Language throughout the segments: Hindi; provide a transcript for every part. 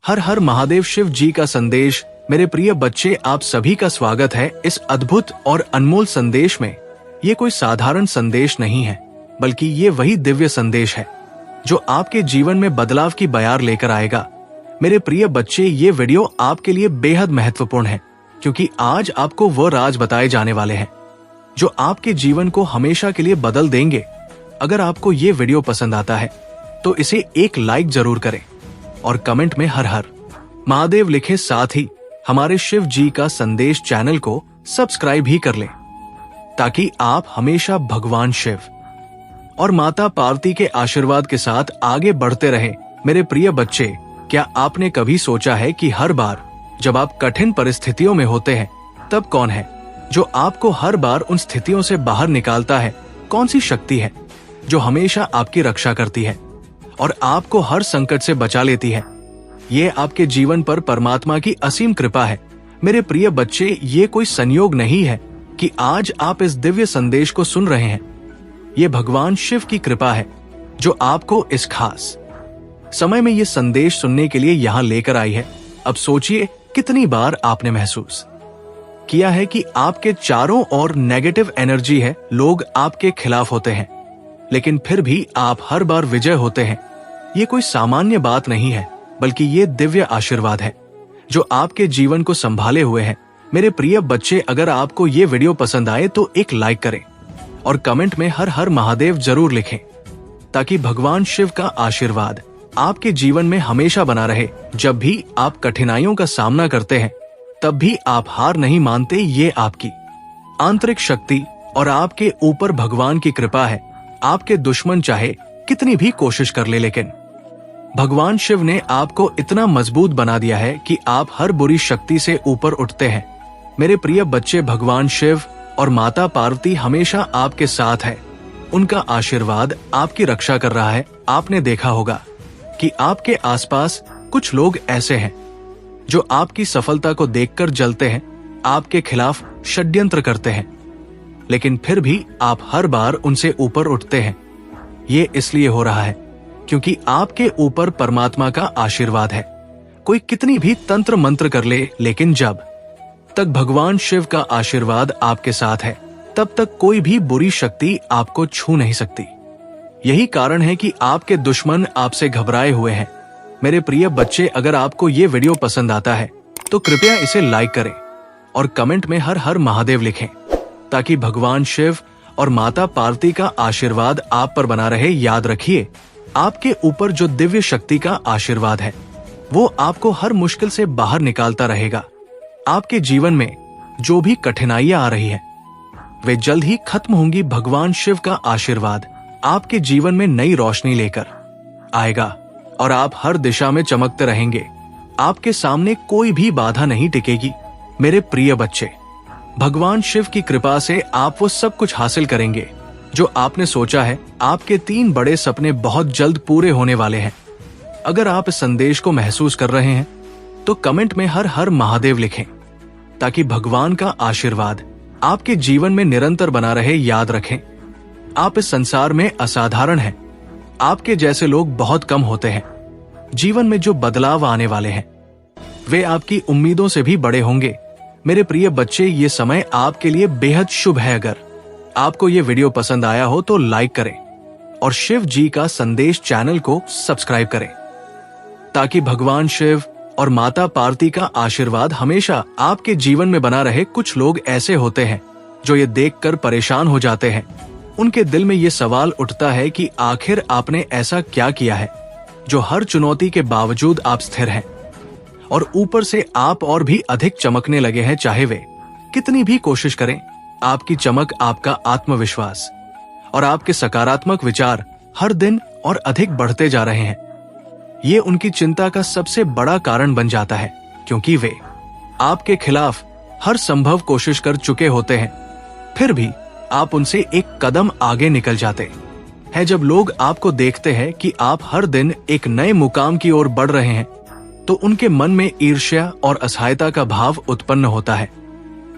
हर हर महादेव। शिव जी का संदेश। मेरे प्रिय बच्चे, आप सभी का स्वागत है इस अद्भुत और अनमोल संदेश में। ये कोई साधारण संदेश नहीं है, बल्कि ये वही दिव्य संदेश है जो आपके जीवन में बदलाव की बयार लेकर आएगा। मेरे प्रिय बच्चे, ये वीडियो आपके लिए बेहद महत्वपूर्ण है, क्योंकि आज आपको वो राज बताए जाने वाले हैं जो आपके जीवन को हमेशा के लिए बदल देंगे। अगर आपको ये वीडियो पसंद आता है तो इसे एक लाइक जरूर करें और कमेंट में हर हर महादेव लिखें। साथ ही हमारे शिव जी का संदेश चैनल को सब्सक्राइब भी कर लें, ताकि आप हमेशा भगवान शिव और माता पार्वती के आशीर्वाद के साथ आगे बढ़ते रहें। मेरे प्रिय बच्चे, क्या आपने कभी सोचा है कि हर बार जब आप कठिन परिस्थितियों में होते हैं, तब कौन है जो आपको हर बार उन स्थितियों से बाहर निकालता है? कौन सी शक्ति है जो हमेशा आपकी रक्षा करती है और आपको हर संकट से बचा लेती है? ये आपके जीवन पर परमात्मा की असीम कृपा है। मेरे प्रिय बच्चे, ये कोई संयोग नहीं है कि आज आप इस दिव्य संदेश को सुन रहे हैं। ये भगवान शिव की कृपा है जो आपको इस खास समय में ये संदेश सुनने के लिए यहाँ लेकर आई है। अब सोचिए, कितनी बार आपने महसूस किया है कि आपके चारों ओर नेगेटिव एनर्जी है, लोग आपके खिलाफ होते हैं, लेकिन फिर भी आप हर बार विजय होते हैं। ये कोई सामान्य बात नहीं है, बल्कि ये दिव्य आशीर्वाद है जो आपके जीवन को संभाले हुए है। मेरे प्रिय बच्चे, अगर आपको ये वीडियो पसंद आए तो एक लाइक करें और कमेंट में हर हर महादेव जरूर लिखें, ताकि भगवान शिव का आशीर्वाद आपके जीवन में हमेशा बना रहे। जब भी आप कठिनाइयों का सामना करते हैं, तब भी आप हार नहीं मानते। ये आपकी आंतरिक शक्ति और आपके ऊपर भगवान की कृपा है। आपके दुश्मन चाहे कितनी भी कोशिश कर ले, लेकिन भगवान शिव ने आपको इतना मजबूत बना दिया है कि आप हर बुरी शक्ति से ऊपर उठते हैं। मेरे प्रिय बच्चे, भगवान शिव और माता पार्वती हमेशा आपके साथ है। उनका आशीर्वाद आपकी रक्षा कर रहा है। आपने देखा होगा कि आपके आसपास कुछ लोग ऐसे हैं जो आपकी सफलता को देखकर जलते हैं, आपके खिलाफ षड्यंत्र करते हैं, लेकिन फिर भी आप हर बार उनसे ऊपर उठते हैं। ये इसलिए हो रहा है क्योंकि आपके ऊपर परमात्मा का आशीर्वाद है। कोई कितनी भी तंत्र मंत्र कर ले, लेकिन जब तक भगवान शिव का आशीर्वाद आपके साथ है, तब तक कोई भी बुरी शक्ति आपको छू नहीं सकती। यही कारण है कि आपके दुश्मन आपसे घबराए हुए हैं। मेरे प्रिय बच्चे, अगर आपको ये वीडियो पसंद आता है तो कृपया इसे लाइक करें और कमेंट में हर हर महादेव लिखें, ताकि भगवान शिव और माता पार्वती का आशीर्वाद आप पर बना रहे। याद रखिए, आपके ऊपर जो दिव्य शक्ति का आशीर्वाद है, वो आपको हर मुश्किल से बाहर निकालता रहेगा। आपके जीवन में जो भी कठिनाइयां आ रही हैं, वे जल्द ही खत्म होंगी। भगवान शिव का आशीर्वाद आपके जीवन में नई रोशनी लेकर आएगा और आप हर दिशा में चमकते रहेंगे। आपके सामने कोई भी बाधा नहीं टिकेगी। मेरे प्रिय बच्चे, भगवान शिव की कृपा से आप वो सब कुछ हासिल करेंगे जो आपने सोचा है। आपके 3 बड़े सपने बहुत जल्द पूरे होने वाले हैं। अगर आप इस संदेश को महसूस कर रहे हैं तो कमेंट में हर हर महादेव लिखें, ताकि भगवान का आशीर्वाद आपके जीवन में निरंतर बना रहे। याद रखें, आप इस संसार में असाधारण हैं। आपके जैसे लोग बहुत कम होते हैं। जीवन में जो बदलाव आने वाले हैं, वे आपकी उम्मीदों से भी बड़े होंगे। मेरे प्रिय बच्चे, ये समय आपके लिए बेहद शुभ है। अगर आपको ये वीडियो पसंद आया हो तो लाइक करें और शिव जी का संदेश चैनल को सब्सक्राइब करें, ताकि भगवान शिव और माता पार्वती का आशीर्वाद हमेशा आपके जीवन में बना रहे। कुछ लोग ऐसे होते हैं जो ये देखकर परेशान हो जाते हैं। उनके दिल में ये सवाल उठता है कि आखिर आपने ऐसा क्या किया है जो हर चुनौती के बावजूद आप स्थिर हैं और ऊपर से आप और भी अधिक चमकने लगे हैं। चाहे वे कितनी भी कोशिश करें, आपकी चमक, आपका आत्मविश्वास और आपके सकारात्मक विचार हर दिन और अधिक बढ़ते जा रहे हैं। ये उनकी चिंता का सबसे बड़ा कारण बन जाता है, क्योंकि वे आपके खिलाफ हर संभव कोशिश कर चुके होते हैं। फिर भी आप उनसे एक कदम आगे निकल जाते हैं। जब लोग आपको देखते हैं कि आप हर दिन एक नए मुकाम की ओर बढ़ रहे हैं, तो उनके मन में ईर्ष्या और असहायता का भाव उत्पन्न होता है।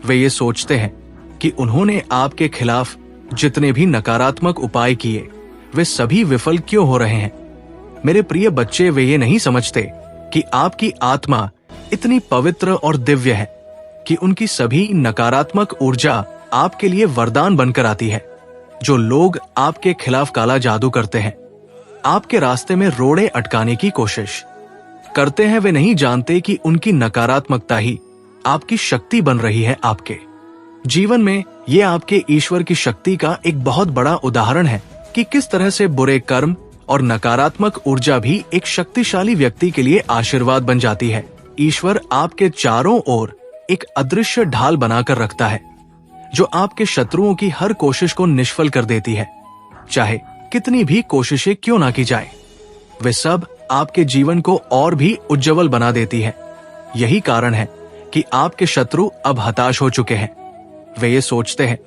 वे ये सोचते हैं कि उन्होंने आपके खिलाफ जितने भी नकारात्मक उपाय किए, वे सभी विफल क्यों हो रहे हैं। मेरे प्रिय बच्चे, वे ये नहीं समझते कि आपकी आत्मा इतनी पवित्र और दिव्य है कि उनकी सभी नकारात्मक ऊर्जा आपके लिए वरदान बनकर आती है। जो लोग आपके खिलाफ काला जादू करते हैं, आपके रास्ते में रोड़े अटकाने की कोशिश करते हैं, वे नहीं जानते कि उनकी नकारात्मकता ही आपकी शक्ति बन रही है। आपके जीवन में ये आपके ईश्वर की शक्ति का एक बहुत बड़ा उदाहरण है कि किस तरह से बुरे कर्म और नकारात्मक ऊर्जा भी एक शक्तिशाली व्यक्ति के लिए आशीर्वाद बन जाती है। ईश्वर आपके चारों ओर एक अदृश्य ढाल बनाकर रखता है जो आपके शत्रुओं की हर कोशिश को निष्फल कर देती है, चाहे कितनी भी कोशिशें क्यों ना की जाए। वे सब आपके जीवन को और भी उज्जवल बना देती है। यही कारण है कि आपके शत्रु अब हताश हो चुके हैं। वे ये सोचते हैं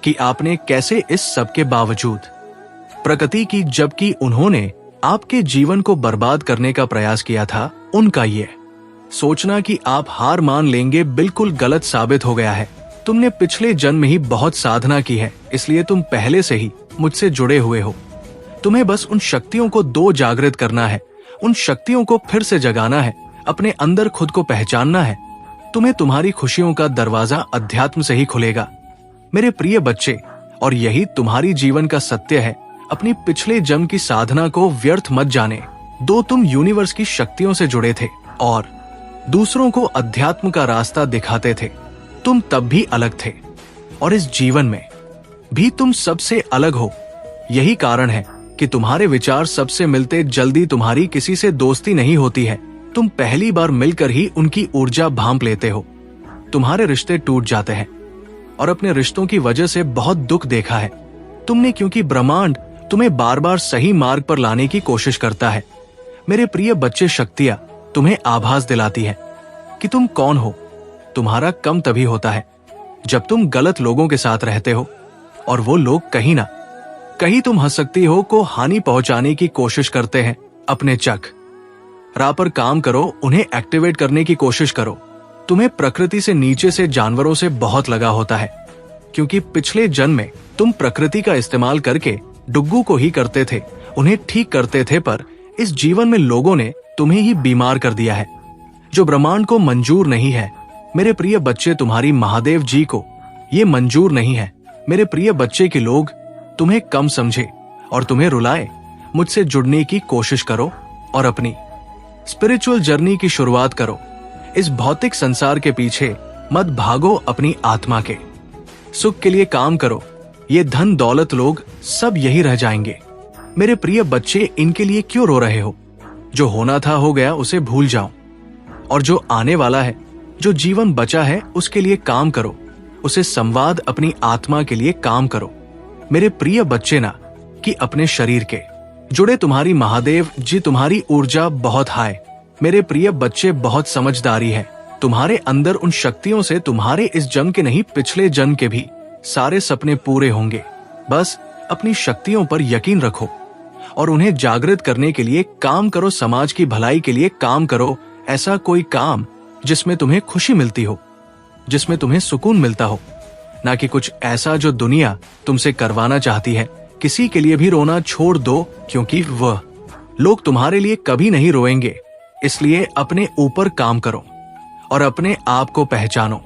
कि आपने कैसे इस सब के बावजूद प्रगति की, जबकि उन्होंने आपके जीवन को बर्बाद करने का प्रयास किया था। उनका ये सोचना कि आप हार मान लेंगे बिल्कुल गलत साबित हो गया है। तुमने पिछले जन्म में ही बहुत साधना की है, इसलिए तुम पहले से ही मुझसे जुड़े हुए हो। तुम्हें बस उन शक्तियों को दो जागृत करना है, उन शक्तियों को फिर से जगाना है, अपने अंदर खुद को पहचानना है। तुम्हें तुम्हारी खुशियों का दरवाजा अध्यात्म से ही खुलेगा मेरे प्रिय बच्चे, और यही तुम्हारी जीवन का सत्य है। अपनी पिछले जन्म की साधना को व्यर्थ मत जाने दो। तुम यूनिवर्स की शक्तियों से जुड़े थे और दूसरों को अध्यात्म का रास्ता दिखाते थे। तुम तब भी अलग थे और इस जीवन में भी तुम सबसे अलग हो। यही कारण है कि तुम्हारे विचार सबसे मिलते। जल्दी तुम्हारी किसी से दोस्ती नहीं होती है। तुम पहली बार मिलकर ही उनकी ऊर्जा भांप लेते हो। तुम्हारे रिश्ते टूट जाते हैं और अपने रिश्तों की वजह से बहुत दुख देखा है तुमने, क्योंकि ब्रह्मांड तुम्हें बार बार सही मार्ग पर लाने की कोशिश करता है। मेरे प्रिय बच्चे, शक्तियां तुम्हें आभास दिलाती है कि तुम कौन हो। तुम्हारा कम तभी होता है जब तुम गलत लोगों के साथ रहते हो और वो लोग कहीं ना कहीं तुम हंस सकती हो को हानि पहुंचाने की कोशिश करते हैं। अपने चक राह पर काम करो, उन्हें एक्टिवेट करने की कोशिश करो। तुम्हें प्रकृति से नीचे से जानवरों से बहुत लगा होता है, क्योंकि पिछले जन्म में तुम प्रकृति का इस्तेमाल करके डुग्गू को ही करते थे, उन्हें ठीक करते थे, पर इस जीवन में लोगों ने तुम्हें ही बीमार कर दिया है, जो ब्रह्मांड को मंजूर नहीं है। मेरे प्रिय बच्चे, तुम्हारी महादेव जी को ये मंजूर नहीं है। मेरे प्रिय बच्चे के लोग तुम्हें कम समझे और तुम्हें रुलाए। मुझसे जुड़ने की कोशिश करो और अपनी स्पिरिचुअल जर्नी की शुरुआत करो। इस भौतिक संसार के पीछे मत भागो, अपनी आत्मा के सुख के लिए काम करो। ये धन दौलत लोग सब यही रह जाएंगे। मेरे प्रिय बच्चे, इनके लिए क्यों रो रहे हो? जो होना था हो गया, उसे भूल जाओ, और जो आने वाला है, जो जीवन बचा है, उसके लिए काम करो। उसे संवाद अपनी आत्मा के लिए काम करो। मेरे प्रिय बच्चे, ना कि अपने शरीर के जुड़े तुम्हारी महादेव जी तुम्हारी ऊर्जा बहुत हाई। मेरे प्रिय बच्चे, बहुत समझदारी है तुम्हारे अंदर। उन शक्तियों से तुम्हारे इस जन्म के नहीं, पिछले जन्म के भी सारे सपने पूरे होंगे। बस अपनी शक्तियों पर यकीन रखो और उन्हें जागृत करने के लिए काम करो। समाज की भलाई के लिए काम करो। ऐसा कोई काम जिसमें तुम्हें खुशी मिलती हो, जिसमें तुम्हें सुकून मिलता हो, ना कि कुछ ऐसा जो दुनिया तुमसे करवाना चाहती है। किसी के लिए भी रोना छोड़ दो, क्योंकि वह लोग तुम्हारे लिए कभी नहीं रोएंगे। इसलिए अपने ऊपर काम करो और अपने आप को पहचानो।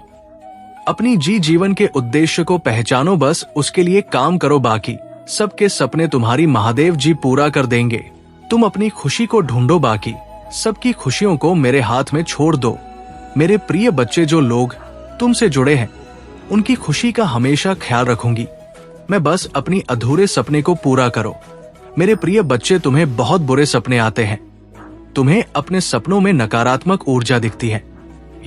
अपनी जीवन के उद्देश्य को पहचानो, बस उसके लिए काम करो। बाकी सबके सपने तुम्हारी महादेव जी पूरा कर देंगे। तुम अपनी खुशी को ढूंढो, बाकी सबकी खुशियों को मेरे हाथ में छोड़ दो। मेरे प्रिय बच्चे, जो लोग तुमसे जुड़े हैं, उनकी खुशी का हमेशा ख्याल रखूंगी मैं। बस अपनी अधूरे सपने को पूरा करो। मेरे प्रिय बच्चे, तुम्हें बहुत बुरे सपने आते हैं। तुम्हें अपने सपनों में नकारात्मक ऊर्जा दिखती है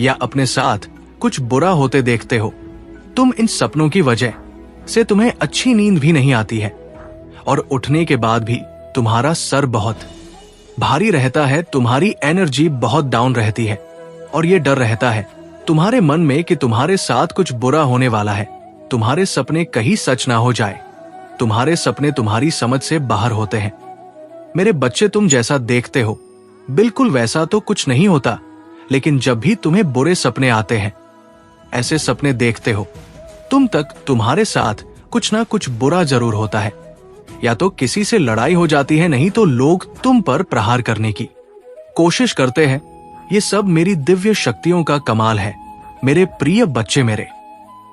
या अपने साथ कुछ बुरा होते देखते हो। तुम इन सपनों की वजह से तुम्हें अच्छी नींद भी नहीं आती है और उठने के बाद भी तुम्हारा सर बहुत भारी रहता है। तुम्हारी एनर्जी बहुत डाउन रहती है और ये डर रहता है तुम्हारे मन में कि तुम्हारे साथ कुछ बुरा होने वाला है। तुम्हारे सपने कहीं सच ना हो जाए। तुम्हारे सपने तुम्हारी समझ से बाहर होते हैं। मेरे बच्चे, तुम जैसा देखते हो बिल्कुल वैसा तो कुछ नहीं होता, लेकिन जब भी तुम्हें बुरे सपने आते हैं, ऐसे सपने देखते हो, तुम तक तुम्हारे साथ कुछ ना कुछ बुरा जरूर होता है। या तो किसी से लड़ाई हो जाती है, नहीं तो लोग तुम पर प्रहार करने की कोशिश करते हैं। ये सब मेरी दिव्य शक्तियों का कमाल है। मेरे प्रिय बच्चे, मेरे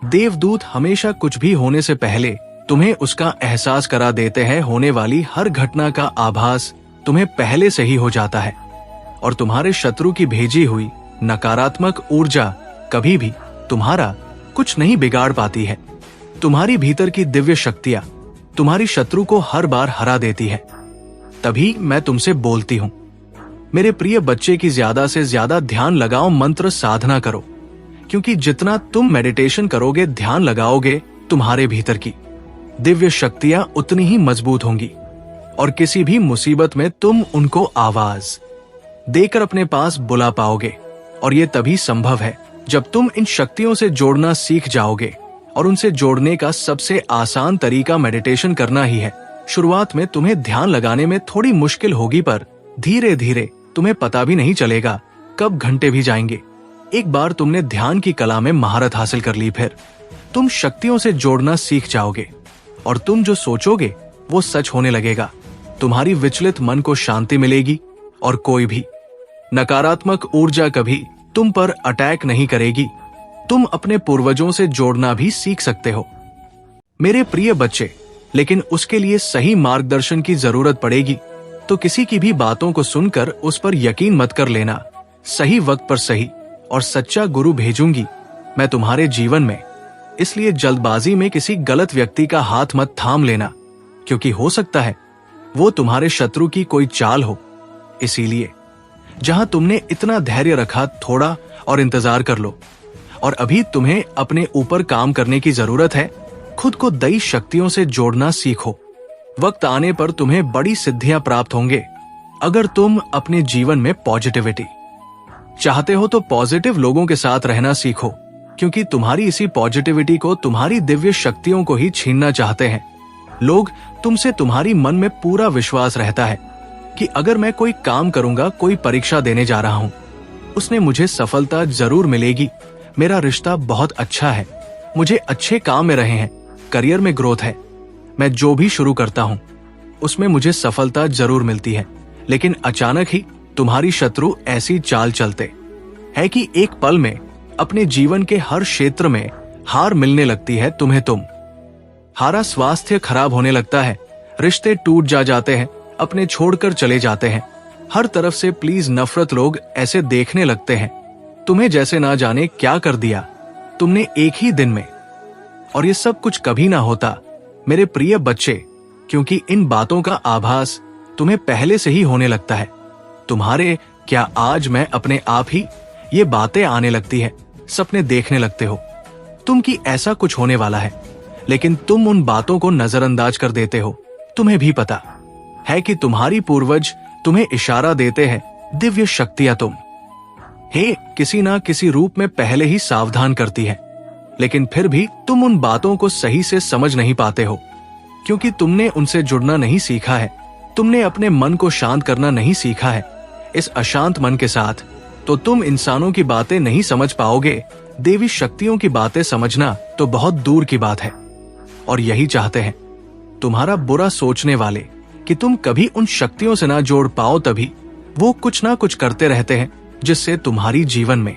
देवदूत हमेशा कुछ भी होने से पहले तुम्हें उसका एहसास करा देते हैं। होने वाली हर घटना का आभास तुम्हें पहले से ही हो जाता है और तुम्हारे शत्रु की भेजी हुई नकारात्मक ऊर्जा कभी भी तुम्हारा कुछ नहीं बिगाड़ पाती है। तुम्हारी भीतर की दिव्य शक्तियां तुम्हारी शत्रु को हर बार हरा देती है। तभी मैं तुमसे बोलती हूं, मेरे प्रिय बच्चे की ज्यादा से ज्यादा ध्यान लगाओ, मंत्र साधना करो, क्योंकि जितना तुम मेडिटेशन करोगे, ध्यान लगाओगे, तुम्हारे भीतर की दिव्य शक्तियां उतनी ही मजबूत होंगी और किसी भी मुसीबत में तुम उनको आवाज देकर अपने पास बुला पाओगे। और ये तभी संभव है जब तुम इन शक्तियों से जोड़ना सीख जाओगे। और उनसे जोड़ने का सबसे आसान तरीका मेडिटेशन करना ही है। शुरुआत में तुम्हें ध्यान लगाने में थोड़ी मुश्किल होगी, पर धीरे धीरे तुम्हें पता भी नहीं चलेगा कब घंटे भी जाएंगे। एक बार तुमने ध्यान की कला में महारत हासिल कर ली, फिर तुम शक्तियों से जोड़ना सीख जाओगे और तुम जो सोचोगे वो सच होने लगेगा। तुम्हारी विचलित मन को शांति मिलेगी और कोई भी नकारात्मक ऊर्जा कभी तुम पर अटैक नहीं करेगी। तुम अपने पूर्वजों से जोड़ना भी सीख सकते हो मेरे प्रिय बच्चे, लेकिन उसके लिए सही मार्गदर्शन की जरूरत पड़ेगी। तो किसी की भी बातों को सुनकर उस पर यकीन मत कर लेना। सही वक्त पर सही और सच्चा गुरु भेजूंगी मैं तुम्हारे जीवन में। इसलिए जल्दबाजी में किसी गलत व्यक्ति का हाथ मत थाम लेना, क्योंकि हो सकता है वो तुम्हारे शत्रु की कोई चाल हो। इसीलिए जहां तुमने इतना धैर्य रखा, थोड़ा और इंतजार कर लो। और अभी तुम्हें अपने ऊपर काम करने की जरूरत है। खुद को दैवी शक्तियों से जोड़ना सीखो। वक्त आने पर तुम्हें बड़ी सिद्धियां प्राप्त होंगे। अगर तुम अपने जीवन में पॉजिटिविटी चाहते हो तो पॉजिटिव लोगों के साथ रहना सीखो, क्योंकि तुम्हारी इसी पॉजिटिविटी को तुम्हारी दिव्य शक्तियों को ही छीनना चाहते हैं। लोग तुमसे तुम्हारी मन में पूरा विश्वास रहता है कि अगर मैं कोई काम करूंगा, कोई परीक्षा देने जा रहा हूं, उसने मुझे सफलता जरूर मिलेगी। मेरा रिश्ता बहुत अच्छा है, मुझे अच्छे काम में रहे हैं, करियर में ग्रोथ है, मैं जो भी शुरू करता हूं उसमें मुझे सफलता जरूर मिलती है। लेकिन अचानक ही तुम्हारी शत्रु ऐसी चाल चलते है कि एक पल में अपने जीवन के हर क्षेत्र में हार मिलने लगती है तुम्हें। हारा स्वास्थ्य खराब होने लगता है, रिश्ते टूट जाते हैं, अपने छोड़कर चले जाते हैं। हर तरफ से प्लीज नफरत, लोग ऐसे देखने लगते हैं तुम्हें जैसे ना जाने क्या कर दिया तुमने एक ही दिन में। और ये सब कुछ कभी ना होता मेरे प्रिय बच्चे, क्योंकि इन बातों का आभास तुम्हें पहले से ही होने लगता है। तुम्हारे क्या आज मैं अपने आप ही ये बातें आने लगती है, सपने देखने लगते हो तुम कि ऐसा कुछ होने वाला है, लेकिन तुम उन बातों को नजरअंदाज कर देते हो। तुम्हें भी पता है कि तुम्हारी पूर्वज तुम्हें इशारा देते हैं, दिव्य शक्तियां तुम किसी ना किसी रूप में पहले ही सावधान करती है। लेकिन फिर भी तुम उन बातों को सही से समझ नहीं पाते हो, क्योंकि तुमने उनसे जुड़ना नहीं सीखा है। तुमने अपने मन को शांत करना नहीं सीखा है। इस अशांत मन के साथ तो तुम इंसानों की बातें नहीं समझ पाओगे, देवी शक्तियों की बातें समझना तो बहुत दूर की बात है। और यही चाहते हैं तुम्हारा बुरा सोचने वाले कि तुम कभी उन शक्तियों से ना जोड़ पाओ। तभी वो कुछ ना कुछ करते रहते हैं जिससे तुम्हारी जीवन में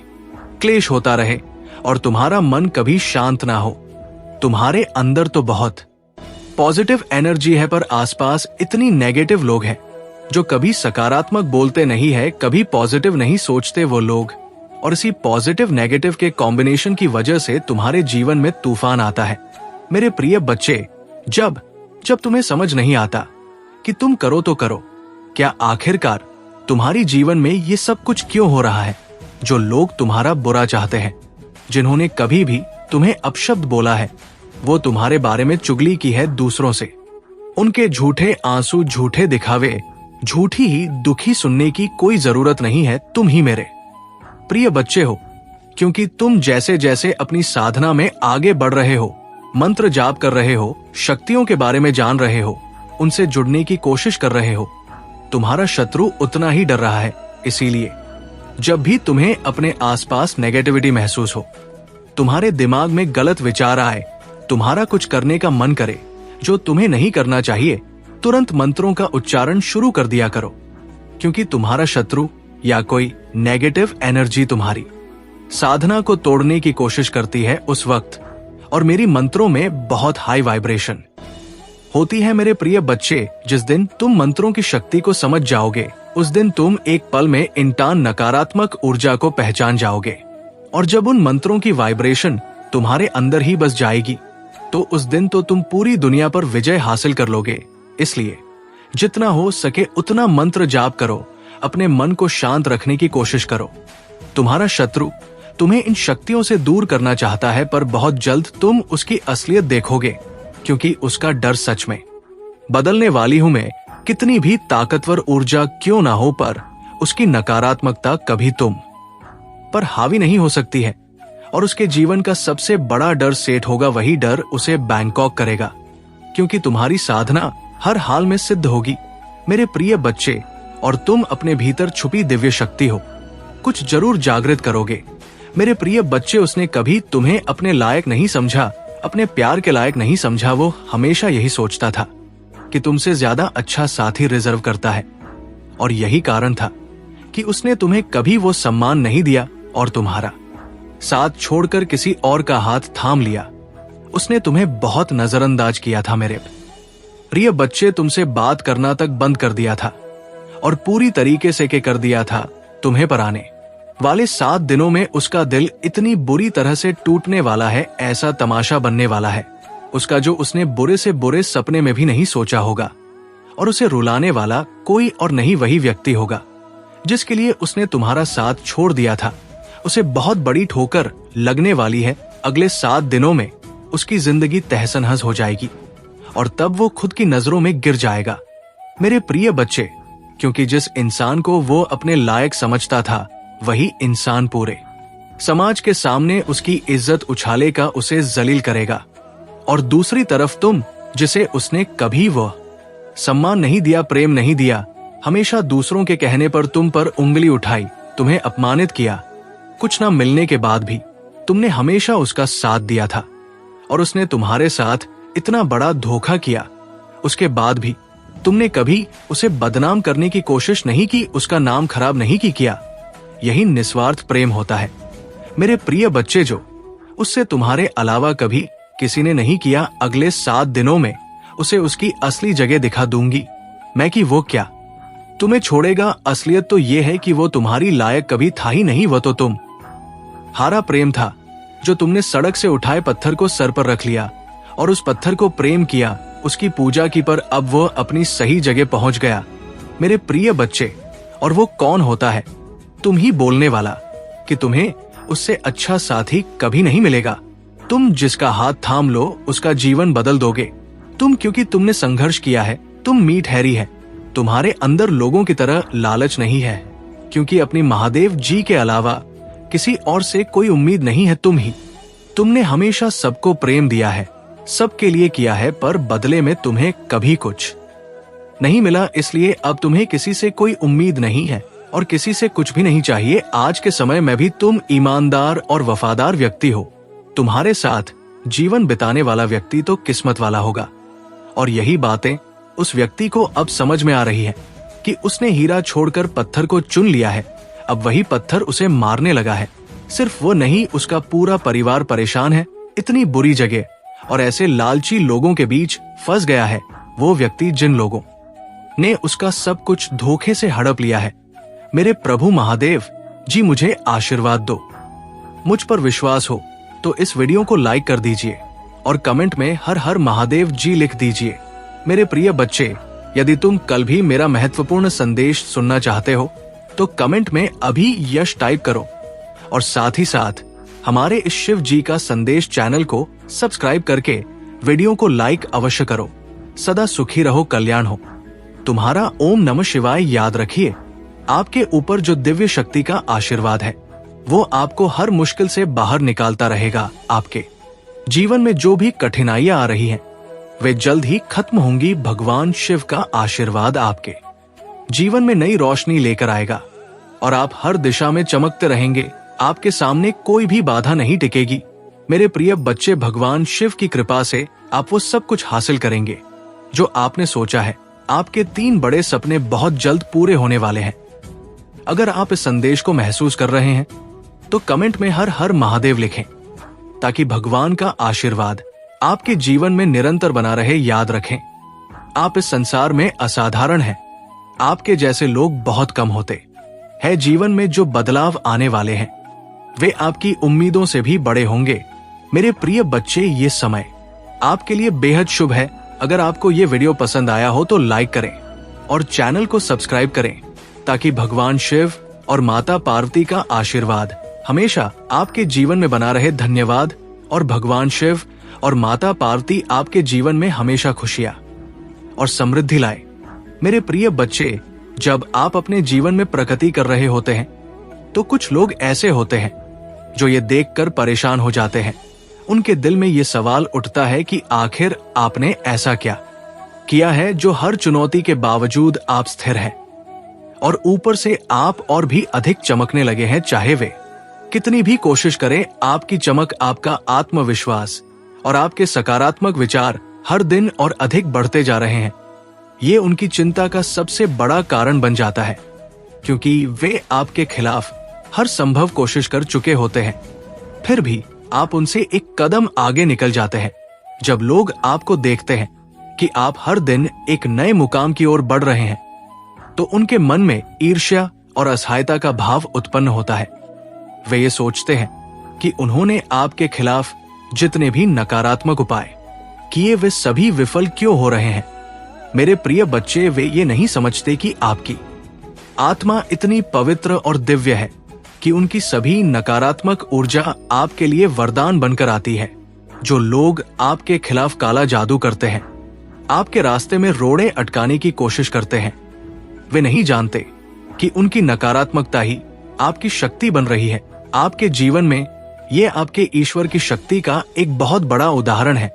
क्लेश होता रहे और तुम्हारा मन कभी शांत ना हो। तुम्हारे अंदर तो बहुत पॉजिटिव एनर्जी है, पर आसपास इतनी नेगेटिव लोग हैं जो कभी सकारात्मक बोलते नहीं है, कभी पॉजिटिव नहीं सोचते वो लोग। और इसी पॉजिटिव नेगेटिव के कॉम्बिनेशन की वजह से तुम्हारे जीवन में तूफान आता है मेरे प्रिय बच्चे। जब तुम्हें समझ नहीं आता कि तुम करो तो करो क्या, आखिरकार तुम्हारी जीवन में ये सब कुछ क्यों हो रहा है। जो लोग तुम्हारा बुरा चाहते हैं, जिन्होंने कभी भी तुम्हें अपशब्द बोला है, वो तुम्हारे बारे में चुगली की है दूसरों से, उनके झूठे आंसू, झूठे दिखावे, झूठी ही दुखी सुनने की कोई जरूरत नहीं है। तुम ही मेरे प्रिय बच्चे हो, क्योंकि तुम जैसे जैसे अपनी साधना में आगे बढ़ रहे हो, मंत्र जाप कर रहे हो, शक्तियों के बारे में जान रहे हो, उनसे जुड़ने की कोशिश कर रहे हो, तुम्हारा शत्रु उतना ही डर रहा है। इसीलिए जब भी तुम्हें अपने आसपास नेगेटिविटी महसूस हो, तुम्हारे दिमाग में गलत विचार आए, तुम्हारा कुछ करने का मन करे जो तुम्हें नहीं करना चाहिए, तुरंत मंत्रों का उच्चारण शुरू कर दिया करो, क्योंकि तुम्हारा शत्रु या कोई नेगेटिव एनर्जी तुम्हारी साधना को तोड़ने की कोशिश करती है उस वक्त, और मेरी मंत्रों में बहुत हाई वाइब्रेशन होती है मेरे प्रिय बच्चे, जिस दिन तुम मंत्रों की शक्ति को समझ जाओगे उस दिन तुम एक पल में इंटान नकारात्मक ऊर्जा को पहचान जाओगे। और जब उन मंत्रों की वाइब्रेशन तुम्हारे अंदर ही बस जाएगी तो उस दिन तो तुम पूरी दुनिया पर विजय हासिल कर लोगे। इसलिए जितना हो सके उतना मंत्र जाप करो, अपने मन को शांत रखने की कोशिश करो। तुम्हारा शत्रु तुम्हें इन शक्तियों से दूर करना चाहता है, पर बहुत जल्द तुम उसकी असलियत देखोगे, क्योंकि उसका डर सच में बदलने वाली हूं मैं। कितनी भी ताकतवर ऊर्जा क्यों ना हो, पर उसकी नकारात्मकता कभी तुम पर हावी नहीं हो सकती है। और उसके जीवन का सबसे बड़ा डर सेट होगा, वही डर उसे बैंकॉक करेगा, क्योंकि तुम्हारी साधना हर हाल में सिद्ध होगी मेरे प्रिय बच्चे। और तुम अपने भीतर छुपी दिव्य शक्ति हो, कुछ जरूर जागृत करोगे मेरे प्रिय बच्चे। उसने कभी तुम्हें अपने लायक नहीं समझा, अपने प्यार के लायक नहीं समझा। वो हमेशा यही सोचता था कि तुमसे ज्यादा अच्छा साथी रिजर्व करता है, और यही कारण था कि उसने तुम्हें कभी वो सम्मान नहीं दिया और तुम्हारा साथ छोड़कर किसी और का हाथ थाम लिया। उसने तुम्हें बहुत नजरअंदाज किया था मेरे प्रिय बच्चे, तुमसे बात करना तक बंद कर दिया था और पूरी तरीके से के कर दिया था। तुम्हें पर आने वाले 7 दिनों में उसका दिल इतनी बुरी तरह से टूटने वाला है, ऐसा तमाशा बनने वाला है उसका, जो उसने बुरे से बुरे सपने में भी नहीं सोचा होगा। और उसे रुलाने वाला कोई और नहीं वही व्यक्ति होगा जिसके लिए उसने तुम्हारा साथ छोड़ दिया था। उसे बहुत बड़ी ठोकर लगने वाली है। अगले 7 दिनों में उसकी जिंदगी तहस-नहस हो जाएगी, और तब वो खुद की नजरों में गिर जाएगा मेरे प्रिय बच्चे, क्योंकि जिस इंसान को वो अपने लायक समझता था वही इंसान पूरे समाज के सामने उसकी इज्जत उछालेगा, उसे जलील करेगा। और दूसरी तरफ तुम, जिसे उसने कभी वह सम्मान नहीं दिया, प्रेम नहीं दिया, हमेशा दूसरों के कहने पर तुम पर उंगली उठाई, तुम्हें अपमानित किया, कुछ ना मिलने के बाद भी तुमने हमेशा उसका साथ दिया था। और उसने तुम्हारे साथ इतना बड़ा धोखा किया, उसके बाद भी तुमने कभी उसे बदनाम करने की कोशिश नहीं की, उसका नाम खराब नहीं किया। यही निस्वार्थ प्रेम होता है मेरे प्रिय बच्चे, जो उससे तुम्हारे अलावा कभी किसी ने नहीं किया। अगले 7 दिनों में उसे उसकी असली जगह दिखा दूंगी मैं, कि वो क्या तुम्हें छोड़ेगा। असलियत तो ये है कि वो तुम्हारी लायक कभी था ही नहीं। वो तो तुम हारा प्रेम था, जो तुमने सड़क से उठाए पत्थर को सर पर रख लिया और उस पत्थर को प्रेम किया, उसकी पूजा की, पर अब वो अपनी सही जगह पहुंच गया मेरे प्रिय बच्चे। और वो कौन होता है? तुम ही बोलने वाला कि तुम्हें उससे अच्छा साथी कभी नहीं मिलेगा। तुम जिसका हाथ थाम लो उसका जीवन बदल दोगे तुम, क्योंकि तुमने संघर्ष किया है। तुम मीठ हैरी है, तुम्हारे अंदर लोगों की तरह लालच नहीं है, क्योंकि अपनी महादेव जी के अलावा किसी और से कोई उम्मीद नहीं है। तुमने हमेशा सबको प्रेम दिया है, सबके लिए किया है, पर बदले में तुम्हें कभी कुछ नहीं मिला। इसलिए अब तुम्हें किसी से कोई उम्मीद नहीं है और किसी से कुछ भी नहीं चाहिए। आज के समय में भी तुम ईमानदार और वफादार व्यक्ति हो। तुम्हारे साथ जीवन बिताने वाला व्यक्ति तो किस्मत वाला होगा। और यही बातें उस व्यक्ति को अब समझ में आ रही है कि उसने हीरा छोड़कर पत्थर को चुन लिया है। अब वही पत्थर उसे मारने लगा है। सिर्फ वो नहीं, उसका पूरा परिवार परेशान है। इतनी बुरी जगह और ऐसे लालची लोगों के बीच फंस गया है वो व्यक्ति, जिन लोगों ने उसका सब कुछ धोखे से हड़प लिया है। मेरे प्रभु महादेव जी, मुझे आशीर्वाद दो। मुझ पर विश्वास हो तो इस वीडियो को लाइक कर दीजिए और कमेंट में हर हर महादेव जी लिख दीजिए। मेरे प्रिय बच्चे, यदि तुम कल भी मेरा महत्वपूर्ण संदेश सुनना चाहते हो तो कमेंट में अभी यश टाइप करो, और साथ ही साथ हमारे इस शिव जी का संदेश चैनल को सब्सक्राइब करके वीडियो को लाइक अवश्य करो। सदा सुखी रहो, कल्याण हो। तुम्हारा ओम नमः शिवाय याद रखिए। आपके ऊपर जो दिव्य शक्ति का आशीर्वाद है वो आपको हर मुश्किल से बाहर निकालता रहेगा। आपके जीवन में जो भी कठिनाइयां आ रही हैं वे जल्द ही खत्म होंगी। भगवान शिव का आशीर्वाद आपके जीवन में नई रोशनी लेकर आएगा और आप हर दिशा में चमकते रहेंगे। आपके सामने कोई भी बाधा नहीं टिकेगी। मेरे प्रिय बच्चे, भगवान शिव की कृपा से आप वो सब कुछ हासिल करेंगे जो आपने सोचा है। आपके 3 बड़े सपने बहुत जल्द पूरे होने वाले हैं। अगर आप इस संदेश को महसूस कर रहे हैं तो कमेंट में हर हर महादेव लिखें, ताकि भगवान का आशीर्वाद आपके जीवन में निरंतर बना रहे। याद रखें, आप इस संसार में असाधारण हैं। आपके जैसे लोग बहुत कम होते हैं। जीवन में जो बदलाव आने वाले हैं वे आपकी उम्मीदों से भी बड़े होंगे। मेरे प्रिय बच्चे, ये समय आपके लिए बेहद शुभ है। अगर आपको ये वीडियो पसंद आया हो तो लाइक करें और चैनल को सब्सक्राइब करें, ताकि भगवान शिव और माता पार्वती का आशीर्वाद हमेशा आपके जीवन में बना रहे। धन्यवाद। और भगवान शिव और माता पार्वती आपके जीवन में हमेशा खुशियां और समृद्धि लाए। मेरे प्रिय बच्चे, जब आप अपने जीवन में प्रगति कर रहे होते हैं तो कुछ लोग ऐसे होते हैं जो ये देखकर परेशान हो जाते हैं। उनके दिल में ये सवाल उठता है कि आखिर आपने ऐसा क्या किया है जो हर चुनौती के बावजूद आप स्थिर हैं और ऊपर से आप और भी अधिक चमकने लगे हैं। चाहे वे कितनी भी कोशिश करें, आपकी चमक, आपका आत्मविश्वास और आपके सकारात्मक विचार हर दिन और अधिक बढ़ते जा रहे हैं। ये उनकी चिंता का सबसे बड़ा कारण बन जाता है, क्योंकि वे आपके खिलाफ हर संभव कोशिश कर चुके होते हैं। फिर भी आप उनसे एक कदम आगे निकल जाते हैं। जब लोग आपको देखते हैं कि आप हर दिन एक नए मुकाम की ओर बढ़ रहे हैं, तो उनके मन में ईर्ष्या और असहायता का भाव उत्पन्न होता है। वे ये सोचते हैं कि उन्होंने आपके खिलाफ जितने भी नकारात्मक उपाय किए वे सभी विफल क्यों हो रहे हैं। मेरे प्रिय बच्चे, वे ये नहीं समझते कि आपकी आत्मा इतनी पवित्र और दिव्य है कि उनकी सभी नकारात्मक ऊर्जा आपके लिए वरदान बनकर आती है। जो लोग आपके खिलाफ काला जादू करते हैं, आपके रास्ते में रोड़े अटकाने की कोशिश करते हैं, वे नहीं जानते कि उनकी नकारात्मकता ही आपकी शक्ति बन रही है। आपके जीवन में ये आपके ईश्वर की शक्ति का एक बहुत बड़ा उदाहरण है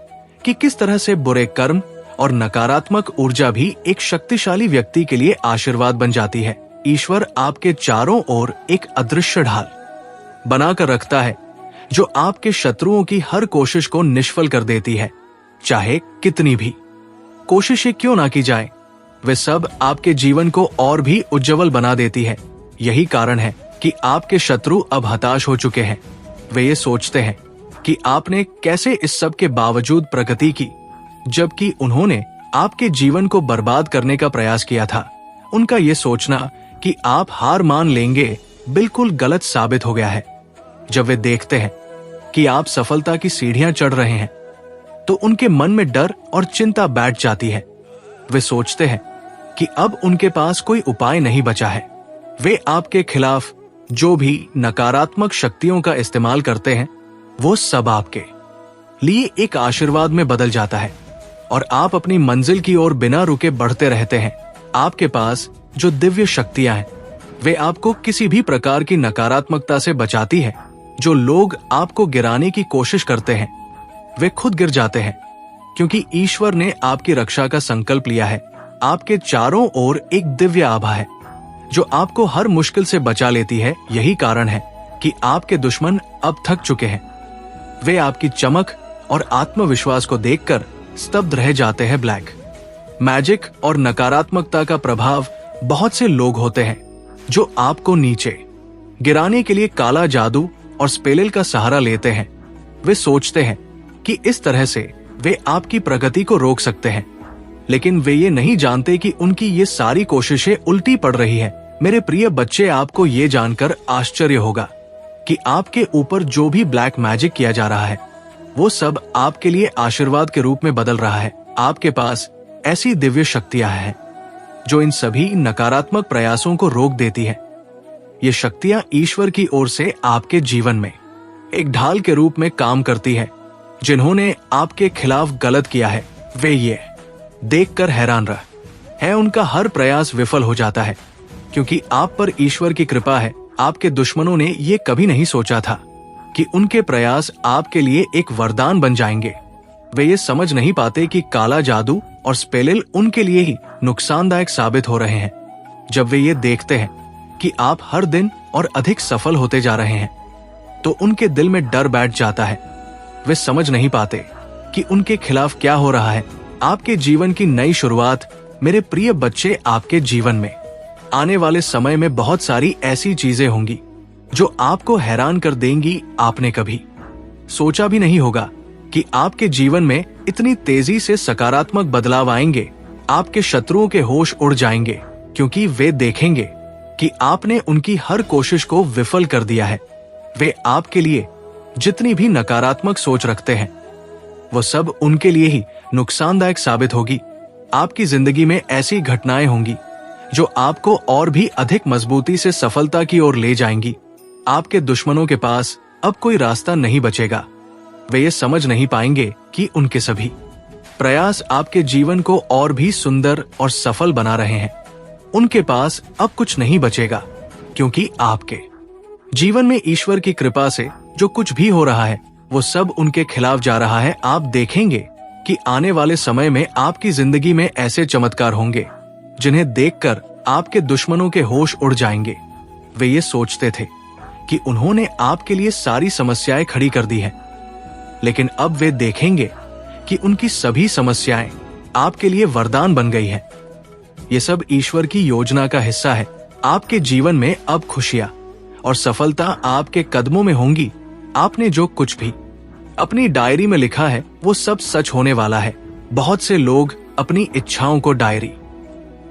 कि किस तरह से बुरे कर्म और नकारात्मक ऊर्जा भी एक शक्तिशाली व्यक्ति के लिए आशीर्वाद बन जाती है। ईश्वर आपके चारों ओर एक अदृश्य ढाल बनाकर रखता है, जो आपके शत्रुओं की हर कोशिश को निष्फल कर देती है। चाहे कितनी भी कोशिशें क्यों ना की जाए, वे सब आपके जीवन को और भी उज्जवल बना देती है। यही कारण है कि आपके शत्रु अब हताश हो चुके हैं। वे ये सोचते हैं कि आपने कैसे इस सब के बावजूद प्रगति की, जबकि उन्होंने आपके जीवन को बर्बाद करने का प्रयास किया था। उनका ये सोचना कि आप हार मान लेंगे बिल्कुल गलत साबित हो गया है। जब वे देखते हैं कि आप सफलता की सीढ़ियां चढ़ रहे हैं, तो उनके मन में डर और चिंता बैठ जाती है। वे सोचते हैं कि अब उनके पास कोई उपाय नहीं बचा है। वे आपके खिलाफ जो भी नकारात्मक शक्तियों का इस्तेमाल करते हैं, वो सब आपके लिए एक आशीर्वाद में बदल जाता है और आप अपनी मंजिल की ओर बिना रुके बढ़ते रहते हैं। आपके पास जो दिव्य शक्तियां हैं, वे आपको किसी भी प्रकार की नकारात्मकता से बचाती है। जो लोग आपको गिराने की कोशिश करते हैं, वे खुद गिर जाते हैं, क्योंकि ईश्वर ने आपकी रक्षा का संकल्प लिया है। आपके चारों ओर एक दिव्य आभा है जो आपको हर मुश्किल से बचा लेती है। यही कारण है कि आपके दुश्मन अब थक चुके हैं। वे आपकी चमक और आत्मविश्वास को देखकर स्तब्ध रह जाते हैं। ब्लैक मैजिक और नकारात्मकता का प्रभाव बहुत से लोग होते हैं जो आपको नीचे गिराने के लिए काला जादू और स्पेलिल का सहारा लेते हैं। वे सोचते हैं कि इस तरह से वे आपकी प्रगति को रोक सकते हैं, लेकिन वे ये नहीं जानते कि उनकी ये सारी कोशिशें उल्टी पड़ रही है। मेरे प्रिय बच्चे, आपको ये जानकर आश्चर्य होगा कि आपके ऊपर जो भी ब्लैक मैजिक किया जा रहा है, वो सब आपके लिए आशीर्वाद के रूप में बदल रहा है। आपके पास ऐसी दिव्य शक्तियां हैं जो इन सभी नकारात्मक प्रयासों को रोक देती है। ये शक्तियां ईश्वर की ओर से आपके जीवन में एक ढाल के रूप में काम करती है। जिन्होंने आपके खिलाफ गलत किया है, वे ये देखकर हैरान है उनका हर प्रयास विफल हो जाता है, क्योंकि आप पर ईश्वर की कृपा है। आपके दुश्मनों ने ये कभी नहीं सोचा था कि उनके प्रयास आपके लिए एक वरदान बन जाएंगे। वे ये समझ नहीं पाते कि काला जादू और स्पेलिल उनके लिए ही नुकसानदायक साबित हो रहे हैं। जब वे ये देखते हैं कि आप हर दिन और अधिक सफल होते जा रहे हैं, तो उनके दिल में डर बैठ जाता है। वे समझ नहीं पाते कि उनके खिलाफ क्या हो रहा है। आपके जीवन की नई शुरुआत, मेरे प्रिय बच्चे, आपके जीवन में आने वाले समय में बहुत सारी ऐसी चीजें होंगी जो आपको हैरान कर देंगी। आपने कभी सोचा भी नहीं होगा कि आपके जीवन में इतनी तेजी से सकारात्मक बदलाव आएंगे। आपके शत्रुओं के होश उड़ जाएंगे क्योंकि वे देखेंगे कि आपने उनकी हर कोशिश को विफल कर दिया है। वे आपके लिए जितनी भी नकारात्मक सोच रखते हैं वो सब उनके लिए ही नुकसानदायक साबित होगी। आपकी जिंदगी में ऐसी घटनाएं होंगी जो आपको और भी अधिक मजबूती से सफलता की ओर ले जाएंगी। आपके दुश्मनों के पास अब कोई रास्ता नहीं बचेगा। वे ये समझ नहीं पाएंगे कि उनके सभी प्रयास आपके जीवन को और भी सुंदर और सफल बना रहे हैं। उनके पास अब कुछ नहीं बचेगा क्योंकि आपके जीवन में ईश्वर की कृपा से जो कुछ भी हो रहा है वो सब उनके खिलाफ जा रहा है। आप देखेंगे कि आने वाले समय में आपकी जिंदगी में ऐसे चमत्कार होंगे जिन्हें देखकर आपके दुश्मनों के होश उड़ जाएंगे। वे ये सोचते थे कि उन्होंने आपके लिए सारी समस्याएं खड़ी कर दी हैं, लेकिन अब वे देखेंगे कि उनकी सभी समस्याएं आपके लिए वरदान बन गई हैं। ये सब ईश्वर की योजना का हिस्सा है। आपके जीवन में अब खुशियां और सफलता आपके कदमों में होंगी। आपने जो कुछ भी अपनी डायरी में लिखा है वो सब सच होने वाला है। बहुत से लोग अपनी इच्छाओं को डायरी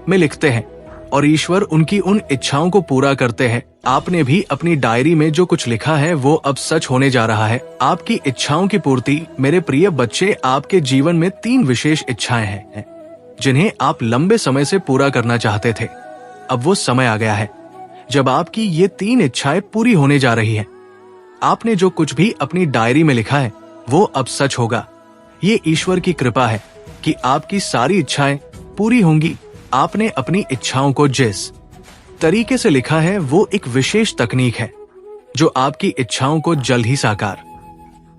में लिखते हैं और ईश्वर उनकी उन इच्छाओं को पूरा करते हैं। आपने भी अपनी डायरी में जो कुछ लिखा है वो अब सच होने जा रहा है। आपकी इच्छाओं की पूर्ति। मेरे प्रिय बच्चे, आपके जीवन में 3 विशेष इच्छाएं हैं जिन्हें आप लंबे समय से पूरा करना चाहते थे। अब वो समय आ गया है जब आपकी ये 3 इच्छाएं पूरी होने जा रही हैं। आपने जो कुछ भी अपनी डायरी में लिखा है वो अब सच होगा। ये ईश्वर की कृपा है कि आपकी सारी इच्छाएं पूरी होंगी। आपने अपनी इच्छाओं को जिस तरीके से लिखा है वो एक विशेष तकनीक है जो आपकी इच्छाओं को जल्द ही साकार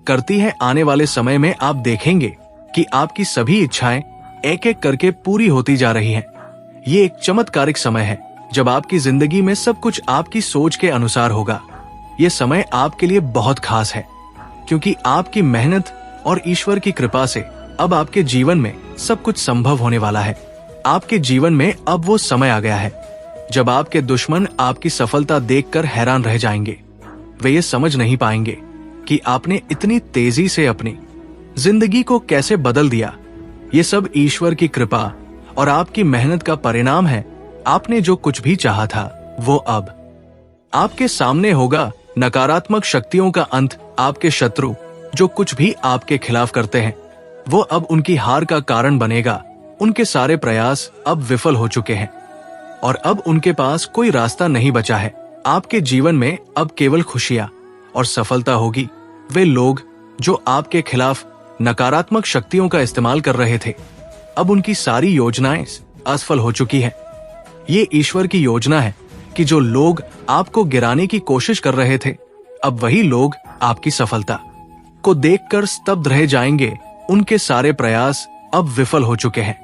करती है। आने वाले समय में आप देखेंगे कि आपकी सभी इच्छाएं एक एक करके पूरी होती जा रही हैं। ये एक चमत्कारिक समय है जब आपकी जिंदगी में सब कुछ आपकी सोच के अनुसार होगा। ये समय आपके लिए बहुत खास है क्योंकि आपकी मेहनत और ईश्वर की कृपा से अब आपके जीवन में सब कुछ संभव होने वाला है। आपके जीवन में अब वो समय आ गया है जब आपके दुश्मन आपकी सफलता देखकर हैरान रह जाएंगे। वे ये समझ नहीं पाएंगे कि आपने इतनी तेजी से अपनी जिंदगी को कैसे बदल दिया। ये सब ईश्वर की कृपा और आपकी मेहनत का परिणाम है। आपने जो कुछ भी चाहा था वो अब आपके सामने होगा। नकारात्मक शक्तियों का अंत। आपके शत्रु जो कुछ भी आपके खिलाफ करते हैं वो अब उनकी हार का कारण बनेगा। उनके सारे प्रयास अब विफल हो चुके हैं और अब उनके पास कोई रास्ता नहीं बचा है। आपके जीवन में अब केवल खुशियां और सफलता होगी। वे लोग जो आपके खिलाफ नकारात्मक शक्तियों का इस्तेमाल कर रहे थे अब उनकी सारी योजनाएं असफल हो चुकी हैं। ये ईश्वर की योजना है कि जो लोग आपको गिराने की कोशिश कर रहे थे अब वही लोग आपकी सफलता को देखकर स्तब्ध रह जाएंगे। उनके सारे प्रयास अब विफल हो चुके हैं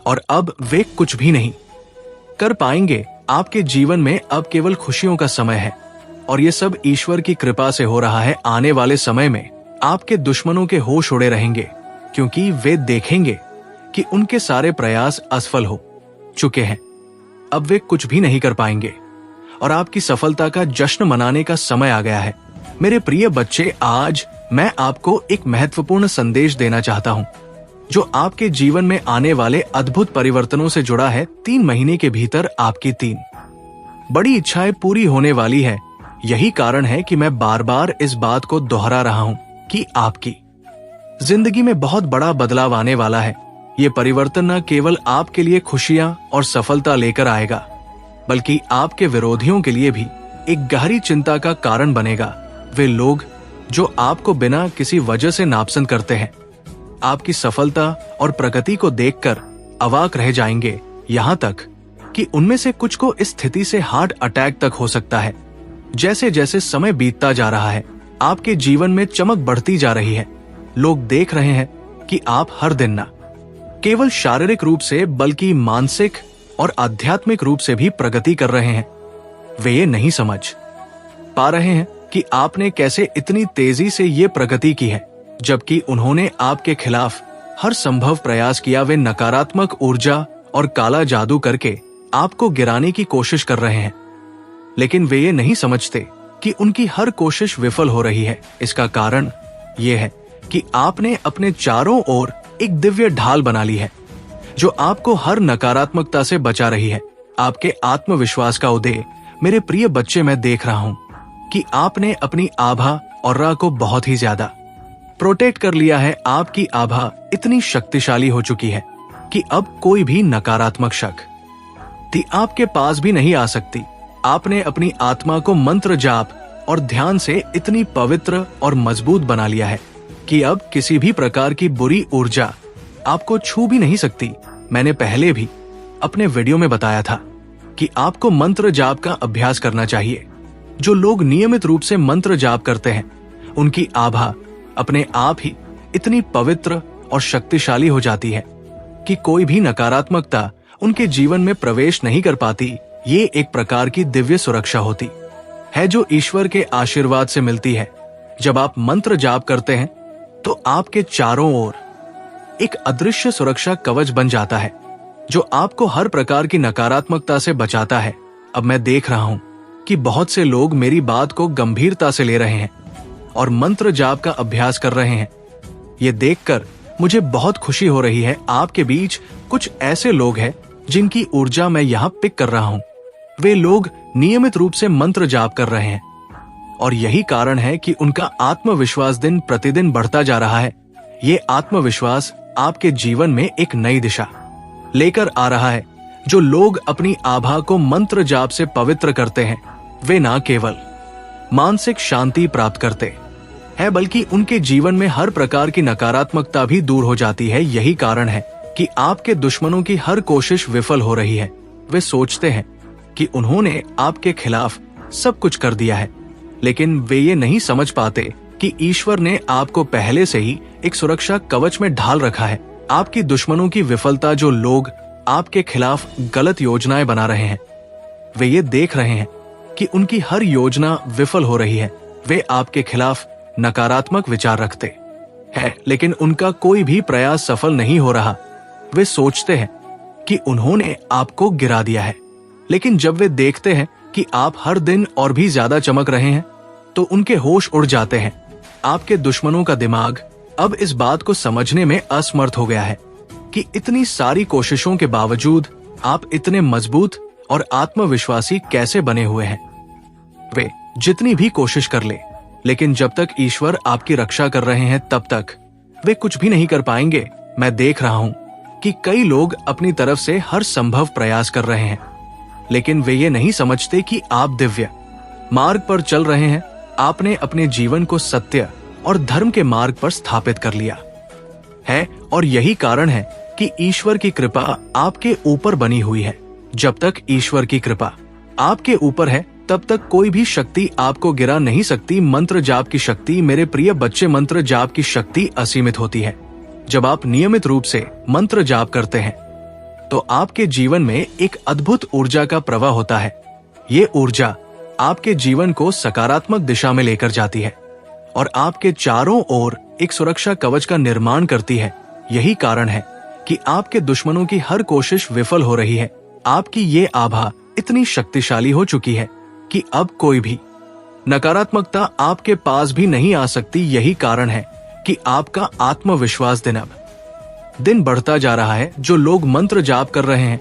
और अब वे कुछ भी नहीं कर पाएंगे। आपके जीवन में अब केवल खुशियों का समय है और ये सब ईश्वर की कृपा से हो रहा है। आने वाले समय में आपके दुश्मनों के होश उड़े रहेंगे क्योंकि वे देखेंगे कि उनके सारे प्रयास असफल हो चुके हैं। अब वे कुछ भी नहीं कर पाएंगे और आपकी सफलता का जश्न मनाने का समय आ गया है। मेरे प्रिय बच्चे, आज मैं आपको एक महत्वपूर्ण संदेश देना चाहता हूं जो आपके जीवन में आने वाले अद्भुत परिवर्तनों से जुड़ा है। 3 महीने के भीतर आपकी 3 बड़ी इच्छाएं पूरी होने वाली है। यही कारण है कि मैं बार बार इस बात को दोहरा रहा हूं कि आपकी जिंदगी में बहुत बड़ा बदलाव आने वाला है। ये परिवर्तन न केवल आपके लिए खुशियां और सफलता लेकर आएगा बल्कि आपके विरोधियों के लिए भी एक गहरी चिंता का कारण बनेगा। वे लोग जो आपको बिना किसी वजह से नापसंद करते हैं आपकी सफलता और प्रगति को देखकर अवाक रह जाएंगे। यहाँ तक कि उनमें से कुछ को इस स्थिति से हार्ट अटैक तक हो सकता है। जैसे जैसे समय बीतता जा रहा है आपके जीवन में चमक बढ़ती जा रही है। लोग देख रहे हैं कि आप हर दिन न केवल शारीरिक रूप से बल्कि मानसिक और आध्यात्मिक रूप से भी प्रगति कर रहे हैं। वे ये नहीं समझ पा रहे हैं कि आपने कैसे इतनी तेजी से ये प्रगति की है जबकि उन्होंने आपके खिलाफ हर संभव प्रयास किया। वे नकारात्मक ऊर्जा और काला जादू करके आपको गिराने की कोशिश कर रहे हैं, लेकिन वे ये नहीं समझते कि उनकी हर कोशिश विफल हो रही है। इसका कारण यह है कि आपने अपने चारों ओर एक दिव्य ढाल बना ली है जो आपको हर नकारात्मकता से बचा रही है। आपके आत्मविश्वास का उदय मेरे प्रिय बच्चे, मैं देख रहा हूं कि आपने अपनी आभा और राह को बहुत ही ज्यादा प्रोटेक्ट कर लिया है। आपकी आभा इतनी शक्तिशाली हो चुकी है कि अब कोई भी नकारात्मक शक्ति आपके पास भी नहीं आ सकती। आपने अपनी आत्मा को मंत्र जाप और ध्यान से इतनी पवित्र और मजबूत बना लिया है कि अब किसी भी प्रकार की बुरी ऊर्जा आपको छू भी नहीं सकती। मैंने पहले भी अपने वीडियो में बताया था कि आपको मंत्र जाप का अभ्यास करना चाहिए। जो लोग नियमित रूप से मंत्र जाप करते हैं, उनकी आभा अपने आप ही इतनी पवित्र और शक्तिशाली हो जाती है कि कोई भी नकारात्मकता उनके जीवन में प्रवेश नहीं कर पाती। ये एक प्रकार की दिव्य सुरक्षा होती है जो ईश्वर के आशीर्वाद से मिलती है। जब आप मंत्र जाप करते हैं तो आपके चारों ओर एक अदृश्य सुरक्षा कवच बन जाता है जो आपको हर प्रकार की नकारात्मकता से बचाता है। अब मैं देख रहा हूं कि बहुत से लोग मेरी बात को गंभीरता से ले रहे हैं और मंत्र जाप का अभ्यास कर रहे हैं। ये देखकर मुझे बहुत खुशी हो रही है। आपके बीच कुछ ऐसे लोग हैं जिनकी ऊर्जा मैं यहाँ पिक कर रहा हूँ। वे लोग नियमित रूप से मंत्र जाप कर रहे हैं और यही कारण है कि उनका आत्मविश्वास दिन प्रतिदिन बढ़ता जा रहा है। ये आत्मविश्वास आपके जीवन में एक नई दिशा लेकर आ रहा है। जो लोग अपनी आभा को मंत्र जाप से पवित्र करते हैं, वे न केवल मानसिक शांति प्राप्त करते हैं बल्कि उनके जीवन में हर प्रकार की नकारात्मकता भी दूर हो जाती है। यही कारण है कि आपके दुश्मनों की हर कोशिश विफल हो रही है। वे सोचते हैं कि उन्होंने आपके खिलाफ सब कुछ कर दिया है, लेकिन वे ये नहीं समझ पाते कि ईश्वर ने आपको पहले से ही एक सुरक्षा कवच में ढाल रखा है। आपकी दुश्मनों की विफलता, जो लोग आपके खिलाफ गलत योजनाएं बना रहे हैं, वे ये देख रहे हैं कि उनकी हर योजना विफल हो रही है। वे आपके खिलाफ नकारात्मक विचार रखते हैं, लेकिन उनका कोई भी प्रयास सफल नहीं हो रहा। वे सोचते हैं कि उन्होंने आपको गिरा दिया है, लेकिन जब वे देखते हैं कि आप हर दिन और भी ज्यादा चमक रहे हैं, तो उनके होश उड़ जाते हैं। आपके दुश्मनों का दिमाग अब इस बात को समझने में असमर्थ हो गया है कि इतनी सारी कोशिशों के बावजूद आप इतने मजबूत और आत्मविश्वासी कैसे बने हुए हैं। वे जितनी भी कोशिश कर ले, लेकिन जब तक ईश्वर आपकी रक्षा कर रहे हैं तब तक वे कुछ भी नहीं कर पाएंगे। मैं देख रहा हूं कि कई लोग अपनी तरफ से हर संभव प्रयास कर रहे हैं, लेकिन वे ये नहीं समझते कि आप दिव्य मार्ग पर चल रहे हैं। आपने अपने जीवन को सत्य और धर्म के मार्ग पर स्थापित कर लिया है और यही कारण है कि ईश्वर की कृपा आपके ऊपर बनी हुई है। जब तक ईश्वर की कृपा आपके ऊपर है, तब तक कोई भी शक्ति आपको गिरा नहीं सकती। मंत्र जाप की शक्ति, मेरे प्रिय बच्चे, मंत्र जाप की शक्ति असीमित होती है। जब आप नियमित रूप से मंत्र जाप करते हैं तो आपके जीवन में एक अद्भुत ऊर्जा का प्रवाह होता है। ये ऊर्जा आपके जीवन को सकारात्मक दिशा में लेकर जाती है और आपके चारों ओर एक सुरक्षा कवच का निर्माण करती है। यही कारण है कि आपके दुश्मनों की हर कोशिश विफल हो रही है। आपकी ये आभा इतनी शक्तिशाली हो चुकी है कि अब कोई भी नकारात्मकता आपके पास भी नहीं आ सकती। यही कारण है कि आपका आत्मविश्वास दिन बढ़ता जा रहा है। जो लोग मंत्र जाप कर रहे हैं,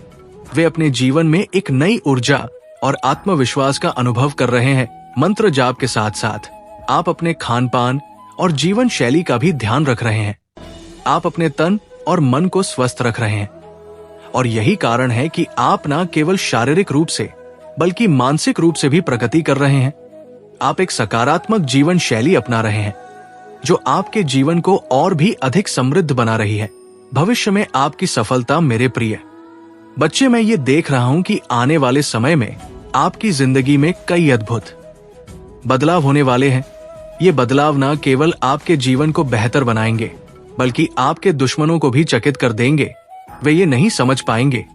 वे अपने जीवन में एक नई ऊर्जा और आत्मविश्वास का अनुभव कर रहे हैं। मंत्र जाप के साथ साथ आप अपने खान पान और जीवन शैली का भी ध्यान रख रहे हैं। आप अपने तन और मन को स्वस्थ रख रहे हैं और यही कारण है कि आप न केवल शारीरिक रूप से बल्कि मानसिक रूप से भी प्रगति कर रहे हैं। आप एक सकारात्मक जीवन शैली अपना रहे हैं जो आपके जीवन को और भी अधिक समृद्ध बना रही है। भविष्य में आपकी सफलता, मेरे प्रिय बच्चे, मैं ये देख रहा हूं कि आने वाले समय में आपकी जिंदगी में कई अद्भुत बदलाव होने वाले हैं। ये बदलाव न केवल आपके जीवन को बेहतर बनाएंगे बल्कि आपके दुश्मनों को भी चकित कर देंगे। वे ये नहीं समझ पाएंगे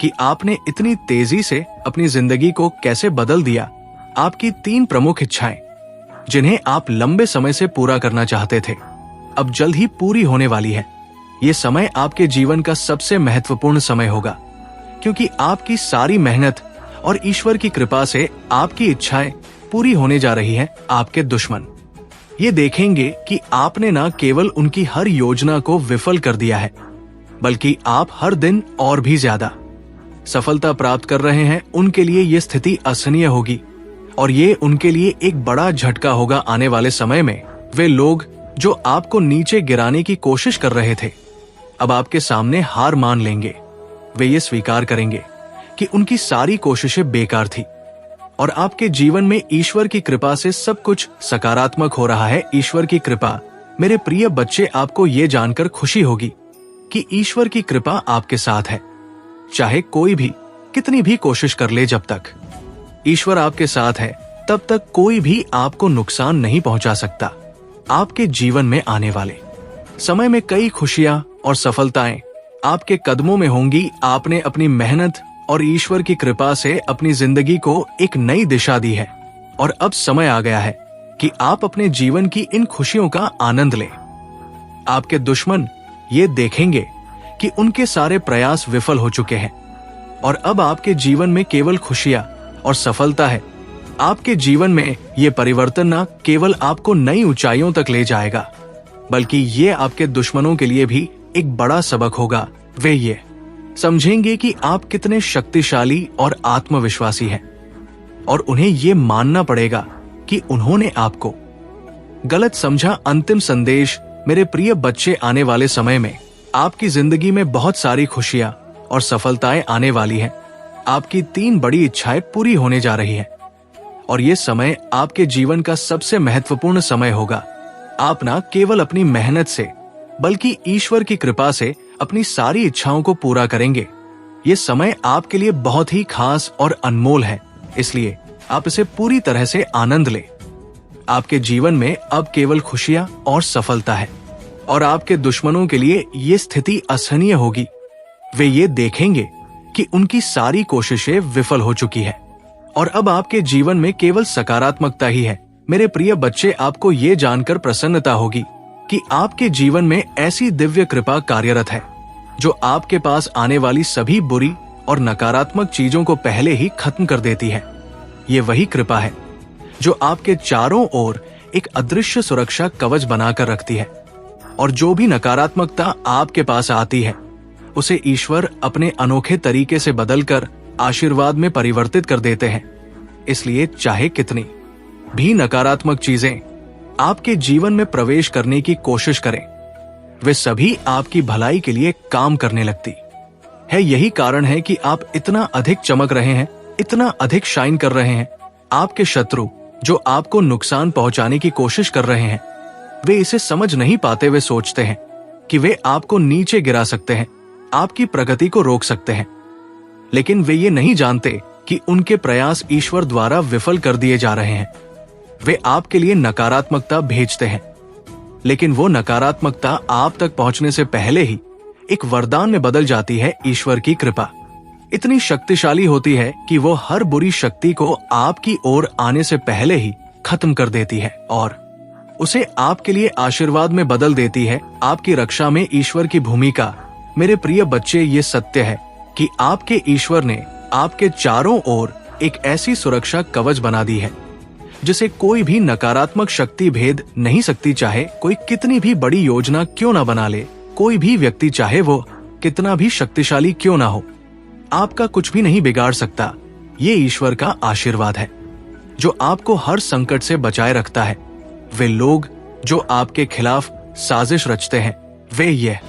कि आपने इतनी तेजी से अपनी जिंदगी को कैसे बदल दिया। आपकी 3 प्रमुख इच्छाएं, जिन्हें आप लंबे समय से पूरा करना चाहते थे, अब जल्द ही पूरी होने वाली है। ये समय आपके जीवन का सबसे महत्वपूर्ण समय होगा, क्योंकि आपकी सारी मेहनत और ईश्वर की कृपा से आपकी इच्छाएं पूरी होने जा रही हैं। आपके दुश्मन ये देखेंगे कि आपने न केवल उनकी हर योजना को विफल कर दिया है, बल्कि आप हर दिन और भी ज्यादा सफलता प्राप्त कर रहे हैं। उनके लिए ये स्थिति असहनीय होगी और ये उनके लिए एक बड़ा झटका होगा। आने वाले समय में वे लोग जो आपको नीचे गिराने की कोशिश कर रहे थे, अब आपके सामने हार मान लेंगे। वे ये स्वीकार करेंगे कि उनकी सारी कोशिशें बेकार थी और आपके जीवन में ईश्वर की कृपा से सब कुछ सकारात्मक हो रहा है। ईश्वर की कृपा, मेरे प्रिय बच्चे, आपको ये जानकर खुशी होगी कि ईश्वर की कृपा आपके साथ है। चाहे कोई भी कितनी भी कोशिश कर ले, जब तक ईश्वर आपके साथ है तब तक कोई भी आपको नुकसान नहीं पहुंचा सकता। आपके जीवन में आने वाले समय में कई खुशियां और सफलताएं आपके कदमों में होंगी। आपने अपनी मेहनत और ईश्वर की कृपा से अपनी जिंदगी को एक नई दिशा दी है और अब समय आ गया है कि आप अपने जीवन की इन खुशियों का आनंद लें। आपके दुश्मन ये देखेंगे कि उनके सारे प्रयास विफल हो चुके हैं और अब आपके जीवन में केवल खुशियां और सफलता है। आपके जीवन में ये परिवर्तन न केवल आपको नई ऊंचाइयों तक ले जाएगा, बल्कि ये आपके दुश्मनों के लिए भी एक बड़ा सबक होगा। वे ये समझेंगे कि आप कितने शक्तिशाली और आत्मविश्वासी हैं और उन्हें ये मानना पड़ेगा कि उन्होंने आपको गलत समझा। अंतिम संदेश, मेरे प्रिय बच्चे, आने वाले समय में आपकी जिंदगी में बहुत सारी खुशियां और सफलताएं आने वाली हैं। आपकी 3 बड़ी इच्छाएं पूरी होने जा रही हैं और ये समय आपके जीवन का सबसे महत्वपूर्ण समय होगा। आप ना केवल अपनी मेहनत से बल्कि ईश्वर की कृपा से अपनी सारी इच्छाओं को पूरा करेंगे। ये समय आपके लिए बहुत ही खास और अनमोल है, इसलिए आप इसे पूरी तरह से आनंद लें। आपके जीवन में अब केवल खुशियां और सफलता है और आपके दुश्मनों के लिए ये स्थिति असहनीय होगी। वे ये देखेंगे कि उनकी सारी कोशिशें विफल हो चुकी है और अब आपके जीवन में केवल सकारात्मकता ही है। मेरे प्रिय बच्चे, आपको ये जानकर प्रसन्नता होगी कि आपके जीवन में ऐसी दिव्य कृपा कार्यरत है जो आपके पास आने वाली सभी बुरी और नकारात्मक चीजों को पहले ही खत्म कर देती है। ये वही कृपा है जो आपके चारों ओर एक अदृश्य सुरक्षा कवच बनाकर रखती है और जो भी नकारात्मकता आपके पास आती है उसे ईश्वर अपने अनोखे तरीके से बदलकर आशीर्वाद में परिवर्तित कर देते हैं। इसलिए चाहे कितनी भी नकारात्मक चीजें आपके जीवन में प्रवेश करने की कोशिश करें, वे सभी आपकी भलाई के लिए काम करने लगती है। यही कारण है कि आप इतना अधिक चमक रहे हैं, इतना अधिक शाइन कर रहे हैं। आपके शत्रु जो आपको नुकसान पहुंचाने की कोशिश कर रहे हैं, वे इसे समझ नहीं पाते। वे सोचते हैं कि वे आपको नीचे गिरा सकते हैं, आपकी प्रगति को रोक सकते हैं, लेकिन वे ये नहीं जानते कि उनके प्रयास ईश्वर द्वारा विफल कर दिए जा रहे हैं। वे आपके लिए नकारात्मकता भेजते हैं, लेकिन वो नकारात्मकता आप तक पहुंचने से पहले ही एक वरदान में बदल जाती है। ईश्वर की कृपा इतनी शक्तिशाली होती है कि वो हर बुरी शक्ति को आपकी ओर आने से पहले ही खत्म कर देती है और उसे आपके लिए आशीर्वाद में बदल देती है। आपकी रक्षा में ईश्वर की भूमिका, मेरे प्रिय बच्चे, ये सत्य है कि आपके ईश्वर ने आपके चारों ओर एक ऐसी सुरक्षा कवच बना दी है जिसे कोई भी नकारात्मक शक्ति भेद नहीं सकती। चाहे कोई कितनी भी बड़ी योजना क्यों ना बना ले, कोई भी व्यक्ति चाहे वो कितना भी शक्तिशाली क्यों ना हो, आपका कुछ भी नहीं बिगाड़ सकता। ये ईश्वर का आशीर्वाद है जो आपको हर संकट से बचाए रखता है। वे लोग जो आपके खिलाफ साजिश रचते हैं, वे यह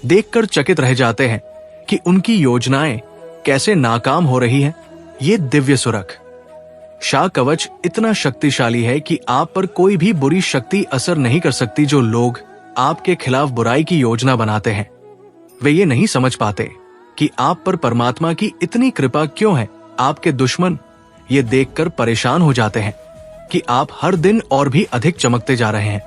देखकर चकित रह जाते हैं कि उनकी योजनाएं कैसे नाकाम हो रही हैं। ये दिव्य सुरक्षा कवच इतना शक्तिशाली है कि आप पर कोई भी बुरी शक्ति असर नहीं कर सकती। जो लोग आपके खिलाफ बुराई की योजना बनाते हैं, वे ये नहीं समझ पाते कि आप पर परमात्मा की इतनी कृपा क्यों है। आपके दुश्मन ये देखकर परेशान हो जाते हैं कि आप हर दिन और भी अधिक चमकते जा रहे हैं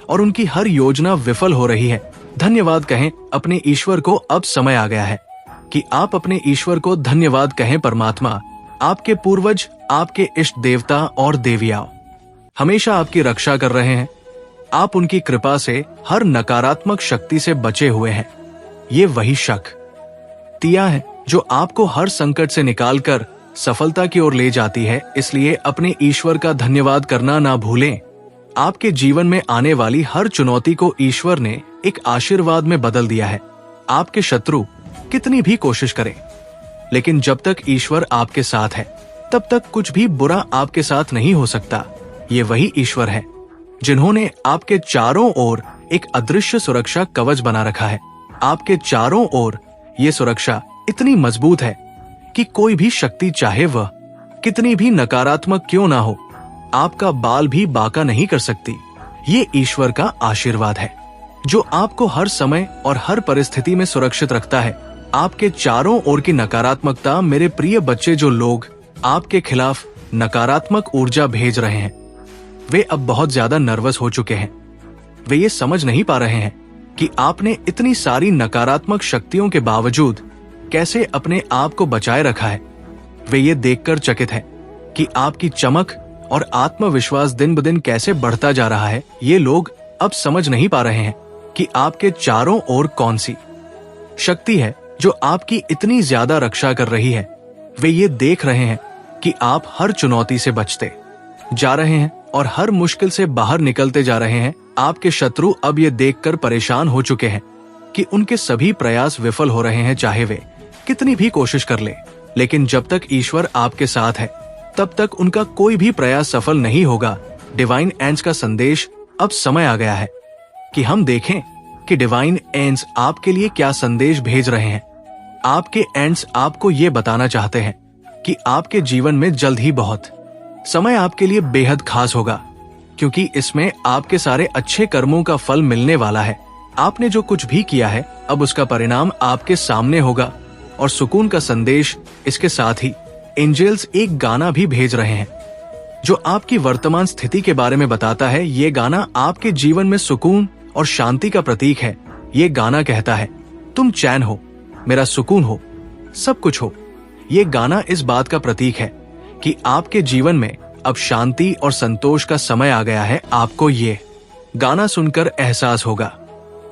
और उनकी हर योजना विफल हो रही है। धन्यवाद कहें अपने ईश्वर को। अब समय आ गया है कि आप अपने ईश्वर को धन्यवाद कहें। परमात्मा, आपके पूर्वज, आपके इष्ट देवता और देवियाँ हमेशा आपकी रक्षा कर रहे हैं। आप उनकी कृपा से हर नकारात्मक शक्ति से बचे हुए हैं। ये वही शक्तियां हैं जो आपको हर संकट से निकालकर सफलता की ओर ले जाती है। इसलिए अपने ईश्वर का धन्यवाद करना ना भूलें। आपके जीवन में आने वाली हर चुनौती को ईश्वर ने एक आशीर्वाद में बदल दिया है। आपके शत्रु कितनी भी कोशिश करें, लेकिन जब तक ईश्वर आपके साथ है तब तक कुछ भी बुरा आपके साथ नहीं हो सकता। ये वही ईश्वर है जिन्होंने आपके चारों ओर एक अदृश्य सुरक्षा कवच बना रखा है। आपके चारों ओर ये सुरक्षा इतनी मजबूत है कि कोई भी शक्ति, चाहे वह कितनी भी नकारात्मक क्यों ना हो, आपका बाल भी बांका नहीं कर सकती। ये ईश्वर का आशीर्वाद है जो आपको हर समय और हर परिस्थिति में सुरक्षित रखता है। आपके चारों ओर की नकारात्मकता, मेरे प्रिय बच्चे, जो लोग आपके खिलाफ नकारात्मक ऊर्जा भेज रहे हैं, वे अब बहुत ज्यादा नर्वस हो चुके हैं। वे ये समझ नहीं पा रहे हैं कि आपने इतनी सारी नकारात्मक शक्तियों के बावजूद कैसे अपने आप को बचाए रखा है। वे ये देखकर चकित हैं कि आपकी चमक और आत्मविश्वास दिन ब दिन कैसे बढ़ता जा रहा है। ये लोग अब समझ नहीं पा रहे हैं कि आपके चारों ओर कौन सी शक्ति है जो आपकी इतनी ज्यादा रक्षा कर रही है। वे ये देख रहे हैं कि आप हर चुनौती से बचते जा रहे हैं और हर मुश्किल से बाहर निकलते जा रहे हैं। आपके शत्रु अब ये देखकर परेशान हो चुके हैं कि उनके सभी प्रयास विफल हो रहे हैं, चाहे वे कितनी भी कोशिश कर ले। लेकिन जब तक ईश्वर आपके साथ है तब तक उनका कोई भी प्रयास सफल नहीं होगा। डिवाइन एंड्स का संदेश, अब समय आ गया है कि हम देखें कि डिवाइन एंड्स आपके लिए क्या संदेश भेज रहे हैं। आपके एंड्स आपको ये बताना चाहते हैं कि आपके जीवन में जल्द ही बहुत समय आपके लिए बेहद खास होगा, क्योंकि इसमें आपके सारे अच्छे कर्मों का फल मिलने वाला है। आपने जो कुछ भी किया है अब उसका परिणाम आपके सामने होगा। और सुकून का संदेश, इसके साथ ही एंजल्स एक गाना भी भेज रहे हैं जो आपकी वर्तमान स्थिति के बारे में बताता है। ये गाना आपके जीवन में सुकून और शांति का प्रतीक है। ये गाना कहता है, तुम चैन हो, मेरा सुकून हो, सब कुछ हो। ये गाना इस बात का प्रतीक है कि आपके जीवन में अब शांति और संतोष का समय आ गया है। आपको ये गाना सुनकर एहसास होगा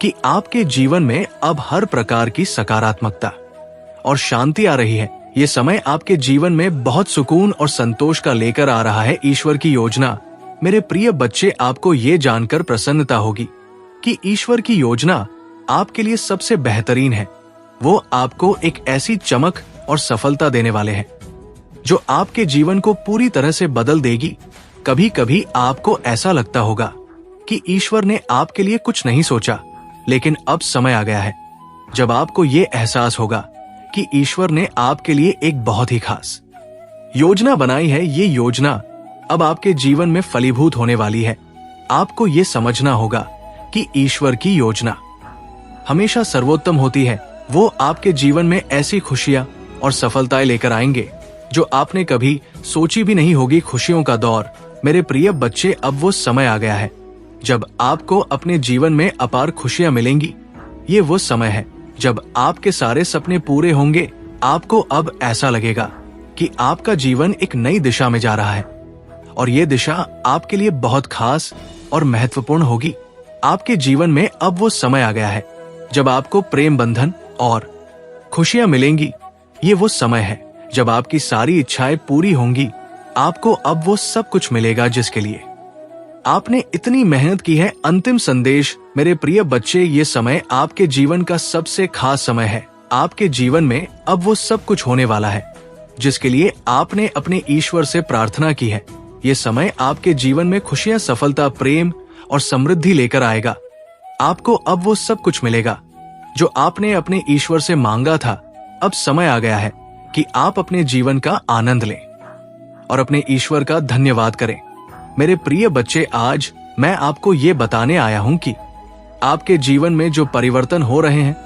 कि आपके जीवन में अब हर प्रकार की सकारात्मकता और शांति आ रही है। ये समय आपके जीवन में बहुत सुकून और संतोष का लेकर आ रहा है। ईश्वर की योजना, मेरे प्रिय बच्चे, आपको ये जानकर प्रसन्नता होगी कि ईश्वर की योजना आपके लिए सबसे बेहतरीन है। वो आपको एक ऐसी चमक और सफलता देने वाले हैं जो आपके जीवन को पूरी तरह से बदल देगी। कभी कभी आपको ऐसा लगता होगा कि ईश्वर ने आपके लिए कुछ नहीं सोचा, लेकिन अब समय आ गया है जब आपको ये एहसास होगा कि ईश्वर ने आपके लिए एक बहुत ही खास योजना बनाई है। ये योजना अब आपके जीवन में फलीभूत होने वाली है। आपको ये समझना होगा कि ईश्वर की योजना हमेशा सर्वोत्तम होती है। वो आपके जीवन में ऐसी खुशियां और सफलताएं लेकर आएंगे जो आपने कभी सोची भी नहीं होगी। खुशियों का दौर, मेरे प्रिय बच्चे, अब वो समय आ गया है जब आपको अपने जीवन में अपार खुशियां मिलेंगी। ये वो समय है जब आपके सारे सपने पूरे होंगे। आपको अब ऐसा लगेगा कि आपका जीवन एक नई दिशा में जा रहा है और ये दिशा आपके लिए बहुत खास और महत्वपूर्ण होगी। आपके जीवन में अब वो समय आ गया है जब आपको प्रेम बंधन और खुशियां मिलेंगी। ये वो समय है जब आपकी सारी इच्छाएं पूरी होंगी। आपको अब वो सब कुछ मिलेगा जिसके लिए आपने इतनी मेहनत की है। अंतिम संदेश, मेरे प्रिय बच्चे, ये समय आपके जीवन का सबसे खास समय है। आपके जीवन में अब वो सब कुछ होने वाला है जिसके लिए आपने अपने ईश्वर से प्रार्थना की है। ये समय आपके जीवन में खुशियां, सफलता, प्रेम और समृद्धि लेकर आएगा। आपको अब वो सब कुछ मिलेगा जो आपने अपने ईश्वर से मांगा था। अब समय आ गया है कि आप अपने जीवन का आनंद लें और अपने ईश्वर का धन्यवाद करें। मेरे प्रिय बच्चे, आज मैं आपको ये बताने आया हूं कि आपके जीवन में जो परिवर्तन हो रहे हैं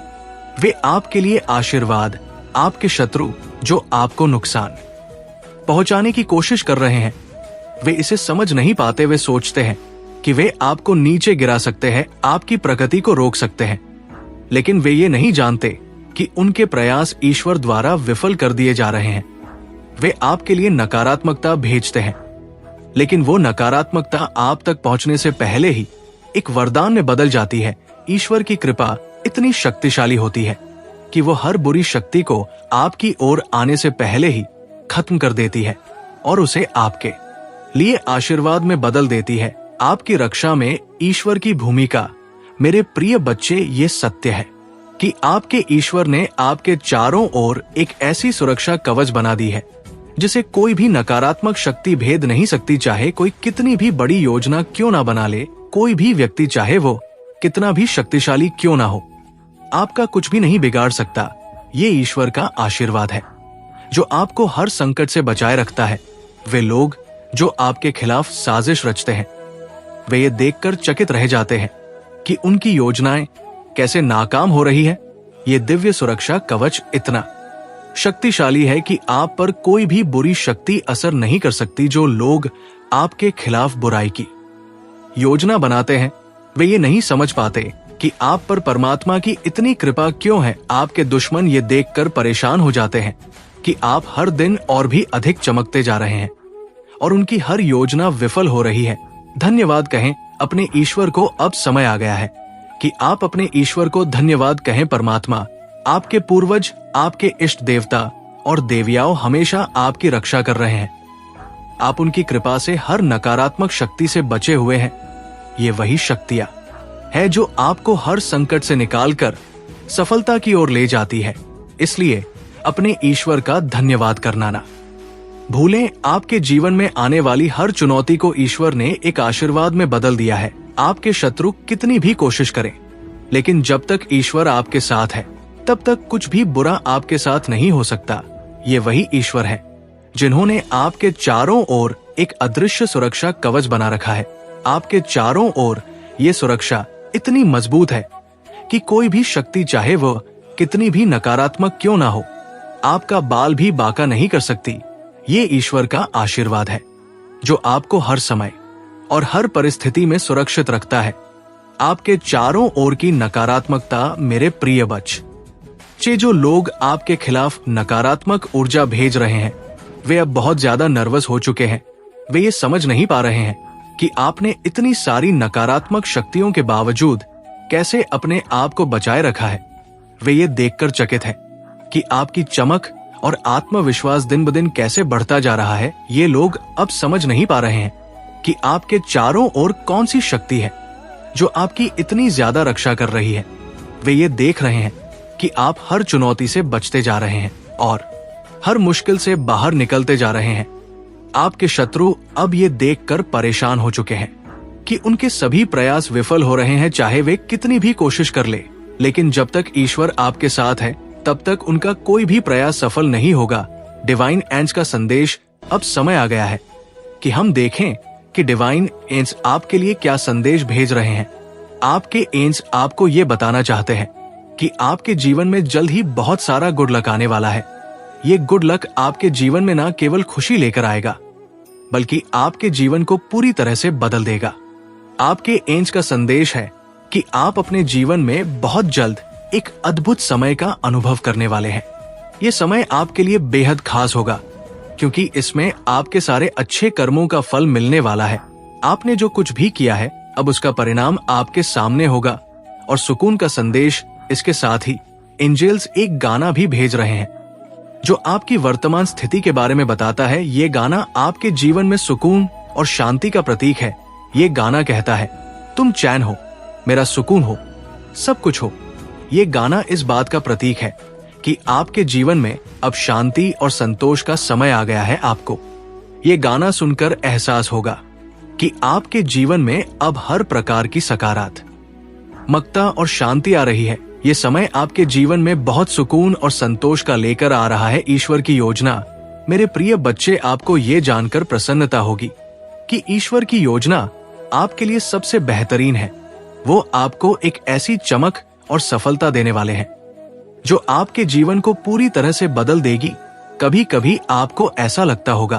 वे आपके लिए आशीर्वाद। आपके शत्रु जो आपको नुकसान पहुंचाने की कोशिश कर रहे हैं, वे इसे समझ नहीं पाते। वे सोचते हैं कि वे आपको नीचे गिरा सकते हैं, आपकी प्रगति को रोक सकते हैं, लेकिन वे ये नहीं जानते कि उनके प्रयास ईश्वर द्वारा विफल कर दिए जा रहे हैं। वे आपके लिए नकारात्मकता भेजते हैं, लेकिन वो नकारात्मकता आप तक पहुंचने से पहले ही एक वरदान में बदल जाती है। ईश्वर की कृपा इतनी शक्तिशाली होती है कि वो हर बुरी शक्ति को आपकी ओर आने से पहले ही खत्म कर देती है और उसे आपके लिए आशीर्वाद में बदल देती है। आपकी रक्षा में ईश्वर की भूमिका। मेरे प्रिय बच्चे, ये सत्य है कि आपके ईश्वर ने आपके चारों ओर एक ऐसी सुरक्षा कवच बना दी है जिसे कोई भी नकारात्मक शक्ति भेद नहीं सकती। चाहे कोई कितनी भी बड़ी योजना क्यों ना बना ले, कोई भी व्यक्ति चाहे वो कितना भी शक्तिशाली क्यों ना हो, आपका कुछ भी नहीं बिगाड़ सकता। ये ईश्वर का आशीर्वाद है जो आपको हर संकट से बचाए रखता है। वे लोग जो आपके खिलाफ साजिश रचते हैं, वे ये देखकर चकित रह जाते हैं कि उनकी योजनाएं कैसे नाकाम हो रही है। ये दिव्य सुरक्षा कवच इतना शक्तिशाली है कि आप पर कोई भी बुरी शक्ति असर नहीं कर सकती। जो लोग आपके खिलाफ बुराई की योजना बनाते हैं, वे ये नहीं समझ पाते कि आप पर परमात्मा की इतनी कृपा क्यों है। आपके दुश्मन ये देखकर परेशान हो जाते हैं कि आप हर दिन और भी अधिक चमकते जा रहे हैं और उनकी हर योजना विफल हो रही है। धन्यवाद कहें अपने ईश्वर को। अब समय आ गया है कि आप अपने ईश्वर को धन्यवाद कहें। परमात्मा, आपके पूर्वज, आपके इष्ट देवता और देवियाओं हमेशा आपकी रक्षा कर रहे हैं। आप उनकी कृपा से हर नकारात्मक शक्ति से बचे हुए हैं। ये वही शक्तियां है जो आपको हर संकट से निकालकर सफलता की ओर ले जाती है। इसलिए अपने ईश्वर का धन्यवाद करना ना भूलें। आपके जीवन में आने वाली हर चुनौती को ईश्वर ने एक आशीर्वाद में बदल दिया है। आपके शत्रु कितनी भी कोशिश करें, लेकिन जब तक ईश्वर आपके साथ है तब तक कुछ भी बुरा आपके साथ नहीं हो सकता। ये वही ईश्वर है जिन्होंने आपके चारों ओर एक अदृश्य सुरक्षा कवच बना रखा है। आपके चारों ओर ये सुरक्षा इतनी मजबूत है कि कोई भी शक्ति चाहे वह कितनी भी नकारात्मक क्यों ना हो, आपका बाल भी बांका नहीं कर सकती। ये ईश्वर का आशीर्वाद है जो आपको हर समय और हर परिस्थिति में सुरक्षित रखता है। आपके चारों ओर की नकारात्मकता, मेरे प्रिय बच्चे, जो लोग आपके खिलाफ नकारात्मक ऊर्जा भेज रहे हैं, वे अब बहुत ज्यादा नर्वस हो चुके हैं। वे ये समझ नहीं पा रहे हैं कि आपने इतनी सारी नकारात्मक शक्तियों के बावजूद कैसे अपने आप को बचाए रखा है। वे ये देखकर चकित हैं कि आपकी चमक और आत्मविश्वास दिन ब दिन कैसे बढ़ता जा रहा है। ये लोग अब समझ नहीं पा रहे हैं कि आपके चारों ओर कौन सी शक्ति है जो आपकी इतनी ज्यादा रक्षा कर रही है। वे ये देख रहे हैं कि आप हर चुनौती से बचते जा रहे हैं और हर मुश्किल से बाहर निकलते जा रहे हैं। आपके शत्रु अब ये देखकर परेशान हो चुके हैं कि उनके सभी प्रयास विफल हो रहे हैं, चाहे वे कितनी भी कोशिश कर ले। लेकिन जब तक ईश्वर आपके साथ है तब तक उनका कोई भी प्रयास सफल नहीं होगा। डिवाइन एंज का संदेश। अब समय आ गया है कि हम देखें कि डिवाइन एंज आपके लिए क्या संदेश भेज रहे हैं। आपके एंज आपको ये बताना चाहते हैं कि आपके जीवन में जल्द ही बहुत सारा गुड लक आने वाला है। ये गुड लक आपके जीवन में न केवल खुशी लेकर आएगा, बल्कि आपके जीवन को पूरी तरह से बदल देगा। आपके एंज का संदेश है कि आप अपने जीवन में बहुत जल्द एक अद्भुत समय का अनुभव करने वाले हैं। ये समय आपके लिए बेहद खास होगा क्योंकि इसमें आपके सारे अच्छे कर्मों का फल मिलने वाला है। आपने जो कुछ भी किया है, अब उसका परिणाम आपके सामने होगा। और सुकून का संदेश, इसके साथ ही एंजेल्स एक गाना भी भेज रहे हैं जो आपकी वर्तमान स्थिति के बारे में बताता है। ये गाना आपके जीवन में सुकून और शांति का प्रतीक है। ये गाना कहता है, तुम चैन हो, मेरा सुकून हो, सब कुछ हो। ये गाना इस बात का प्रतीक है कि आपके जीवन में अब शांति और संतोष का समय आ गया है। आपको ये गाना सुनकर एहसास होगा कि आपके जीवन में अब हर प्रकार की सकारात्मकता और शांति आ रही है। ये समय आपके जीवन में बहुत सुकून और संतोष का लेकर आ रहा है। ईश्वर की योजना, मेरे प्रिय बच्चे, आपको ये जानकर प्रसन्नता होगी कि ईश्वर की योजना आपके लिए सबसे बेहतरीन है। वो आपको एक ऐसी चमक और सफलता देने वाले हैं जो आपके जीवन को पूरी तरह से बदल देगी। कभी कभी आपको ऐसा लगता होगा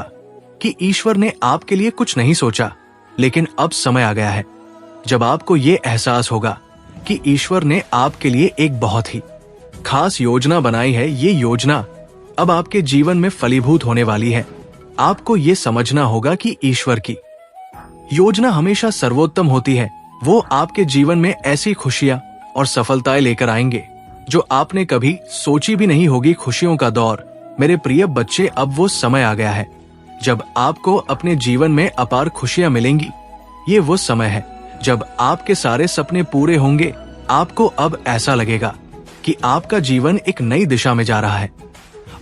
कि ईश्वर ने आपके लिए कुछ नहीं सोचा, लेकिन अब समय आ गया है जब आपको ये एहसास होगा कि ईश्वर ने आपके लिए एक बहुत ही खास योजना बनाई है। ये योजना अब आपके जीवन में फलीभूत होने वाली है। आपको ये समझना होगा कि ईश्वर की योजना हमेशा सर्वोत्तम होती है। वो आपके जीवन में ऐसी खुशियां और सफलताएं लेकर आएंगे जो आपने कभी सोची भी नहीं होगी खुशियों का दौर। मेरे प्रिय बच्चे, अब वो समय आ गया है जब आपको अपने जीवन में अपार खुशियां मिलेंगी। ये वो समय है जब आपके सारे सपने पूरे होंगे। आपको अब ऐसा लगेगा कि आपका जीवन एक नई दिशा में जा रहा है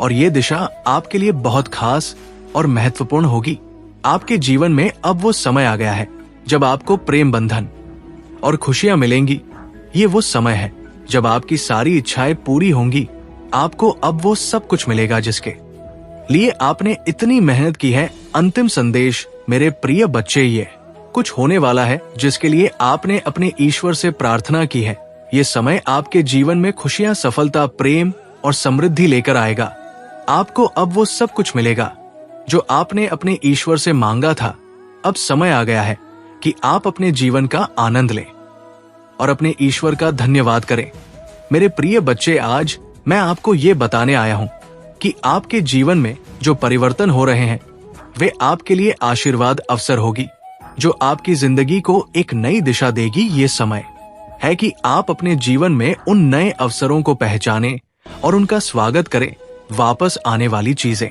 और ये दिशा आपके लिए बहुत खास और महत्वपूर्ण होगी। आपके जीवन में अब वो समय आ गया है जब आपको प्रेम बंधन और खुशियां मिलेंगी। ये वो समय है जब आपकी सारी इच्छाएं पूरी होंगी। आपको अब वो सब कुछ मिलेगा जिसके लिए आपने इतनी मेहनत की है। अंतिम संदेश मेरे प्रिय बच्चे, ये कुछ होने वाला है जिसके लिए आपने अपने ईश्वर से प्रार्थना की है। ये समय आपके जीवन में खुशियां, सफलता, प्रेम और समृद्धि लेकर आएगा। आपको अब वो सब कुछ मिलेगा जो आपने अपने ईश्वर से मांगा था। अब समय आ गया है कि आप अपने जीवन का आनंद लें और अपने ईश्वर का धन्यवाद करें। मेरे प्रिय बच्चे, आज मैं आपको ये बताने आया हूं कि आपके जीवन में जो परिवर्तन हो रहे हैं वे आपके लिए आशीर्वाद अवसर होगी जो आपकी जिंदगी को एक नई दिशा देगी। ये समय है कि आप अपने जीवन में उन नए अवसरों को पहचानें और उनका स्वागत करें। वापस आने वाली चीजें,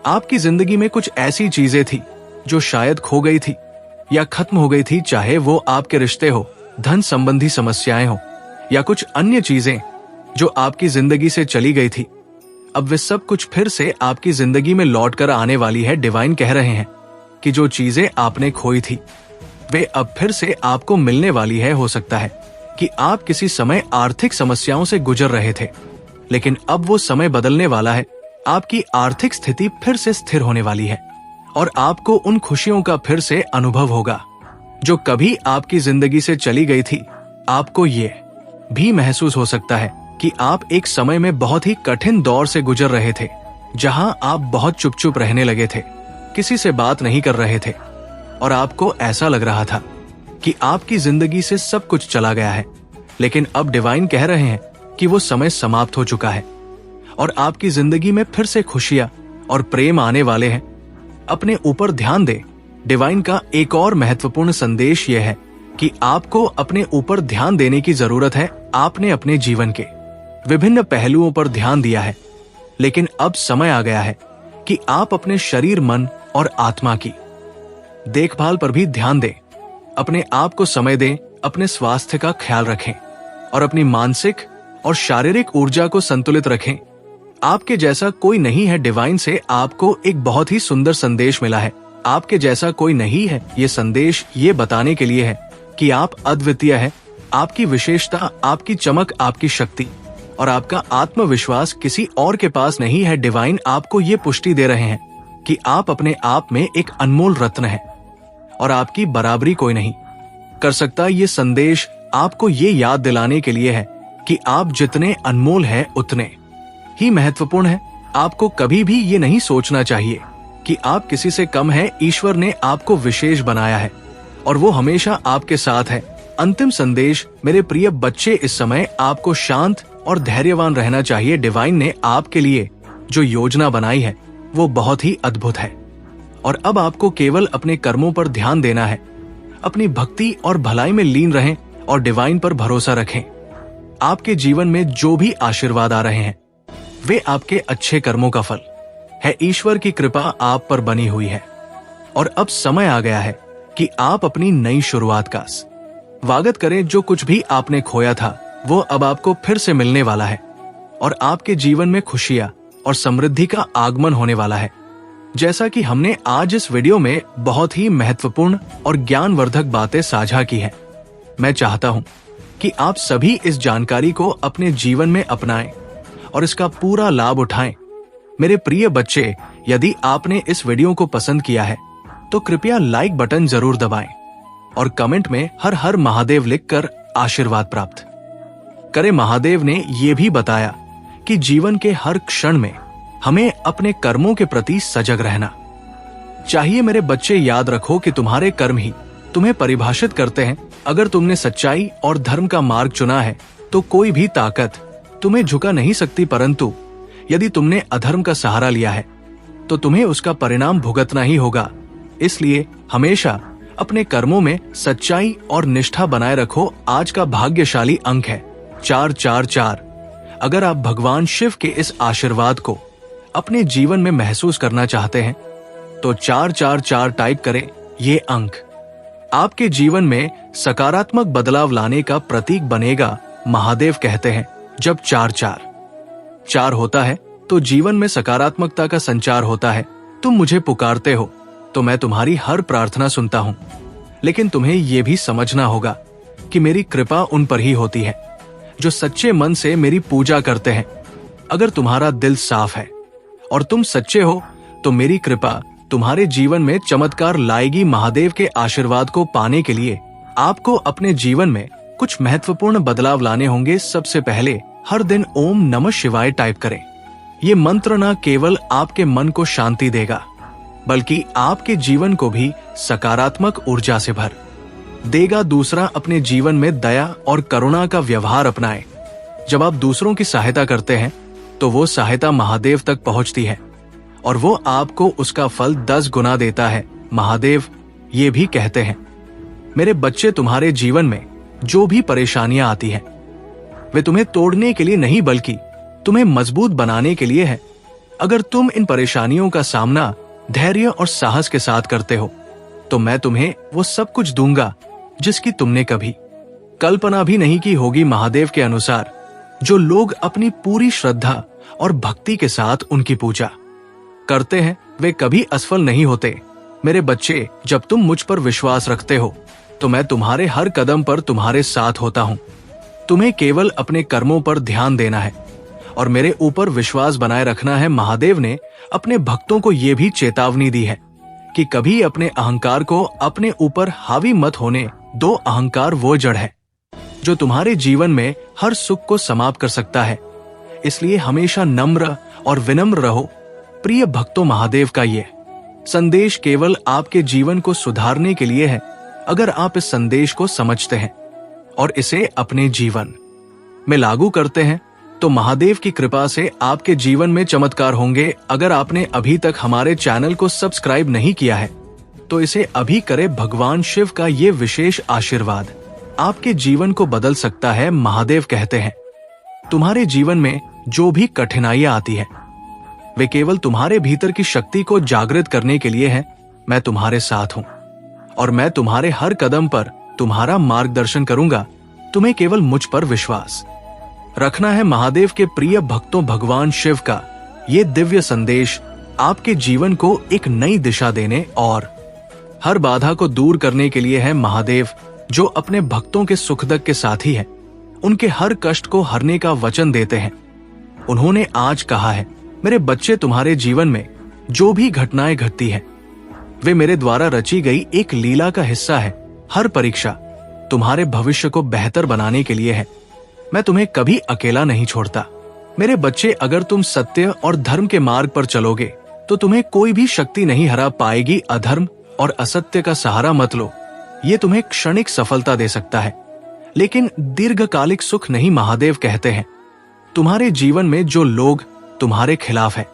आपकी जिंदगी में कुछ ऐसी चीजें थी जो शायद खो गई थी या खत्म हो गई थी, चाहे वो आपके रिश्ते हो, धन संबंधी समस्याएं हो या कुछ अन्य चीजें जो आपकी जिंदगी से चली गई थी। अब वे सब कुछ फिर से आपकी जिंदगी में लौट कर आने वाली है। डिवाइन कह रहे हैं कि जो चीजें आपने खोई थी वे अब फिर से आपको मिलने वाली है। हो सकता है कि आप किसी समय आर्थिक समस्याओं से गुजर रहे थे, लेकिन अब वो समय बदलने वाला है। आपकी आर्थिक स्थिति फिर से स्थिर होने वाली है और आपको उन खुशियों का फिर से अनुभव होगा जो कभी आपकी जिंदगी से चली गई थी। आपको ये भी महसूस हो सकता है कि आप एक समय में बहुत ही कठिन दौर से गुजर रहे थे, जहां आप बहुत चुप रहने लगे थे, किसी से बात नहीं कर रहे थे और आपको ऐसा लग रहा था कि आपकी जिंदगी से सब कुछ चला गया है। लेकिन अब डिवाइन कह रहे हैं कि वो समय समाप्त हो चुका है और आपकी जिंदगी में फिर से खुशियां और प्रेम आने वाले हैं। अपने ऊपर ध्यान दें। डिवाइन का एक और महत्वपूर्ण संदेश यह है कि आपको अपने ऊपर ध्यान देने की जरूरत है। आपने अपने जीवन के विभिन्न पहलुओं पर ध्यान दिया है, लेकिन अब समय आ गया है कि आप अपने शरीर, मन और आत्मा की देखभाल पर भी ध्यान दें। अपने आप को समय दें, अपने स्वास्थ्य का ख्याल रखें और अपनी मानसिक और शारीरिक ऊर्जा को संतुलित रखें। आपके जैसा कोई नहीं है। डिवाइन से आपको एक बहुत ही सुंदर संदेश मिला है। आपके जैसा कोई नहीं है। ये संदेश ये बताने के लिए है कि आप अद्वितीय है। आपकी विशेषता, आपकी चमक, आपकी शक्ति और आपका आत्मविश्वास किसी और के पास नहीं है। डिवाइन आपको ये पुष्टि दे रहे हैं कि आप अपने आप में एक अनमोल रत्न है और आपकी बराबरी कोई नहीं कर सकता। ये संदेश आपको ये याद दिलाने के लिए है कि आप जितने अनमोल हैं उतने ही महत्वपूर्ण है। आपको कभी भी ये नहीं सोचना चाहिए कि आप किसी से कम हैं। ईश्वर ने आपको विशेष बनाया है और वो हमेशा आपके साथ है। अंतिम संदेश मेरे प्रिय बच्चे, इस समय आपको शांत और धैर्यवान रहना चाहिए। डिवाइन ने आपके लिए जो योजना बनाई है वो बहुत ही अद्भुत है और अब आपको केवल अपने कर्मों पर ध्यान देना है। अपनी भक्ति और भलाई में लीन रहें और डिवाइन पर भरोसा रखें। आपके जीवन में जो भी आशीर्वाद आ रहे हैं वे आपके अच्छे कर्मों का फल है। ईश्वर की कृपा आप पर बनी हुई है और अब समय आ गया है कि आप अपनी नई शुरुआत का स्वागत करें। जो कुछ भी आपने खोया था वो अब आपको फिर से मिलने वाला है और आपके जीवन में खुशियां और समृद्धि का आगमन होने वाला है। जैसा कि हमने आज इस वीडियो में बहुत ही महत्वपूर्ण और ज्ञानवर्धक बातें साझा की हैं, मैं चाहता हूं कि आप सभी इस जानकारी को अपने जीवन में अपनाएं और इसका पूरा लाभ उठाएं। मेरे प्रिय बच्चे, यदि आपने इस वीडियो को पसंद किया है तो कृपया लाइक बटन जरूर दबाएं और कमेंट में हर हर महादेव लिखकर आशीर्वाद प्राप्त करें। महादेव ने यह भी बताया कि जीवन के हर क्षण में हमें अपने कर्मों के प्रति सजग रहना चाहिए। मेरे बच्चे, याद रखो कि तुम्हारे कर्म ही तुम्हें परिभाषित करते हैं। अगर तुमने सच्चाई और धर्म का मार्ग चुना है तो कोई भी ताकत तुम्हें झुका नहीं सकती, परंतु यदि तुमने अधर्म का सहारा लिया है तो तुम्हें उसका परिणाम भुगतना ही होगा। इसलिए हमेशा अपने कर्मों में सच्चाई और निष्ठा बनाए रखो। आज का भाग्यशाली अंक है 444। अगर आप भगवान शिव के इस आशीर्वाद को अपने जीवन में महसूस करना चाहते हैं तो 444 टाइप करें ये अंक आपके जीवन में सकारात्मक बदलाव लाने का प्रतीक बनेगा। महादेव कहते हैं जब 4 होता है तो जीवन में सकारात्मकता का संचार होता है। तुम मुझे पुकारते हो तो मैं तुम्हारी हर प्रार्थना सुनता हूं, लेकिन तुम्हें यह भी समझना होगा कि मेरी कृपा उन पर ही होती है जो सच्चे मन से मेरी पूजा करते हैं। अगर तुम्हारा दिल साफ है और तुम सच्चे हो तो मेरी कृपा तुम्हारे जीवन में चमत्कार लाएगी। महादेव के आशीर्वाद को पाने के लिए आपको अपने जीवन में कुछ महत्वपूर्ण बदलाव लाने होंगे। सबसे पहले हर दिन ओम नमः शिवाय टाइप करें। ये मंत्र न केवल आपके मन को शांति देगा बल्कि आपके जीवन को भी सकारात्मक ऊर्जा से भर देगा। दूसरा, अपने जीवन में दया और करुणा का व्यवहार अपनाएं। जब आप दूसरों की सहायता करते हैं तो वो सहायता महादेव तक पहुंचती है और वो आपको उसका फल 10 गुना देता है। महादेव ये भी कहते हैं, मेरे बच्चे, तुम्हारे जीवन में जो भी परेशानियां आती हैं वे तुम्हें तोड़ने के लिए नहीं बल्कि तुम्हें मजबूत बनाने के लिए है। अगर तुम इन परेशानियों का सामना धैर्य और साहस के साथ करते हो तो मैं तुम्हें वो सब कुछ दूंगा जिसकी तुमने कभी कल्पना भी नहीं की होगी। महादेव के अनुसार जो लोग अपनी पूरी श्रद्धा और भक्ति के साथ उनकी पूजा करते हैं वे कभी असफल नहीं होते। मेरे बच्चे, जब तुम मुझ पर विश्वास रखते हो तो मैं तुम्हारे हर कदम पर तुम्हारे साथ होता हूं। तुम्हें केवल अपने कर्मों पर ध्यान देना है और मेरे ऊपर विश्वास बनाए रखना है। महादेव ने अपने भक्तों को यह भी चेतावनी दी है कि कभी अपने अहंकार को अपने ऊपर हावी मत होने दो। अहंकार वो जड़ है जो तुम्हारे जीवन में हर सुख को समाप्त कर सकता है, इसलिए हमेशा नम्र और विनम्र रहो। प्रिय भक्तों, महादेव का ये संदेश केवल आपके जीवन को सुधारने के लिए है। अगर आप इस संदेश को समझते हैं और इसे अपने जीवन में लागू करते हैं तो महादेव की कृपा से आपके जीवन में चमत्कार होंगे। अगर आपने अभी तक हमारे चैनल को सब्सक्राइब नहीं किया है तो इसे अभी करें। भगवान शिव का ये विशेष आशीर्वाद आपके जीवन को बदल सकता है। महादेव कहते हैं, तुम्हारे जीवन में जो भी कठिनाइयां आती है वे केवल तुम्हारे भीतर की शक्ति को जागृत करने के लिए है। मैं तुम्हारे साथ हूं और मैं तुम्हारे हर कदम पर तुम्हारा मार्गदर्शन करूंगा। तुम्हें केवल मुझ पर विश्वास रखना है। महादेव के प्रिय भक्तों, भगवान शिव का ये दिव्य संदेश आपके जीवन को एक नई दिशा देने और हर बाधा को दूर करने के लिए है। महादेव जो अपने भक्तों के सुख दुख के साथी हैं, उनके हर कष्ट को हरने का वचन देते हैं। उन्होंने आज कहा है, मेरे बच्चे, तुम्हारे जीवन में जो भी घटनाएं घटती हैं वे मेरे द्वारा रची गई एक लीला का हिस्सा है। हर परीक्षा तुम्हारे भविष्य को बेहतर बनाने के लिए है। मैं तुम्हें कभी अकेला नहीं छोड़ता। मेरे बच्चे, अगर तुम सत्य और धर्म के मार्ग पर चलोगे तो तुम्हें कोई भी शक्ति नहीं हरा पाएगी। अधर्म और असत्य का सहारा मत लो, ये तुम्हें क्षणिक सफलता दे सकता है लेकिन दीर्घकालिक सुख नहीं। महादेव कहते हैं, तुम्हारे जीवन में जो लोग तुम्हारे खिलाफ हैं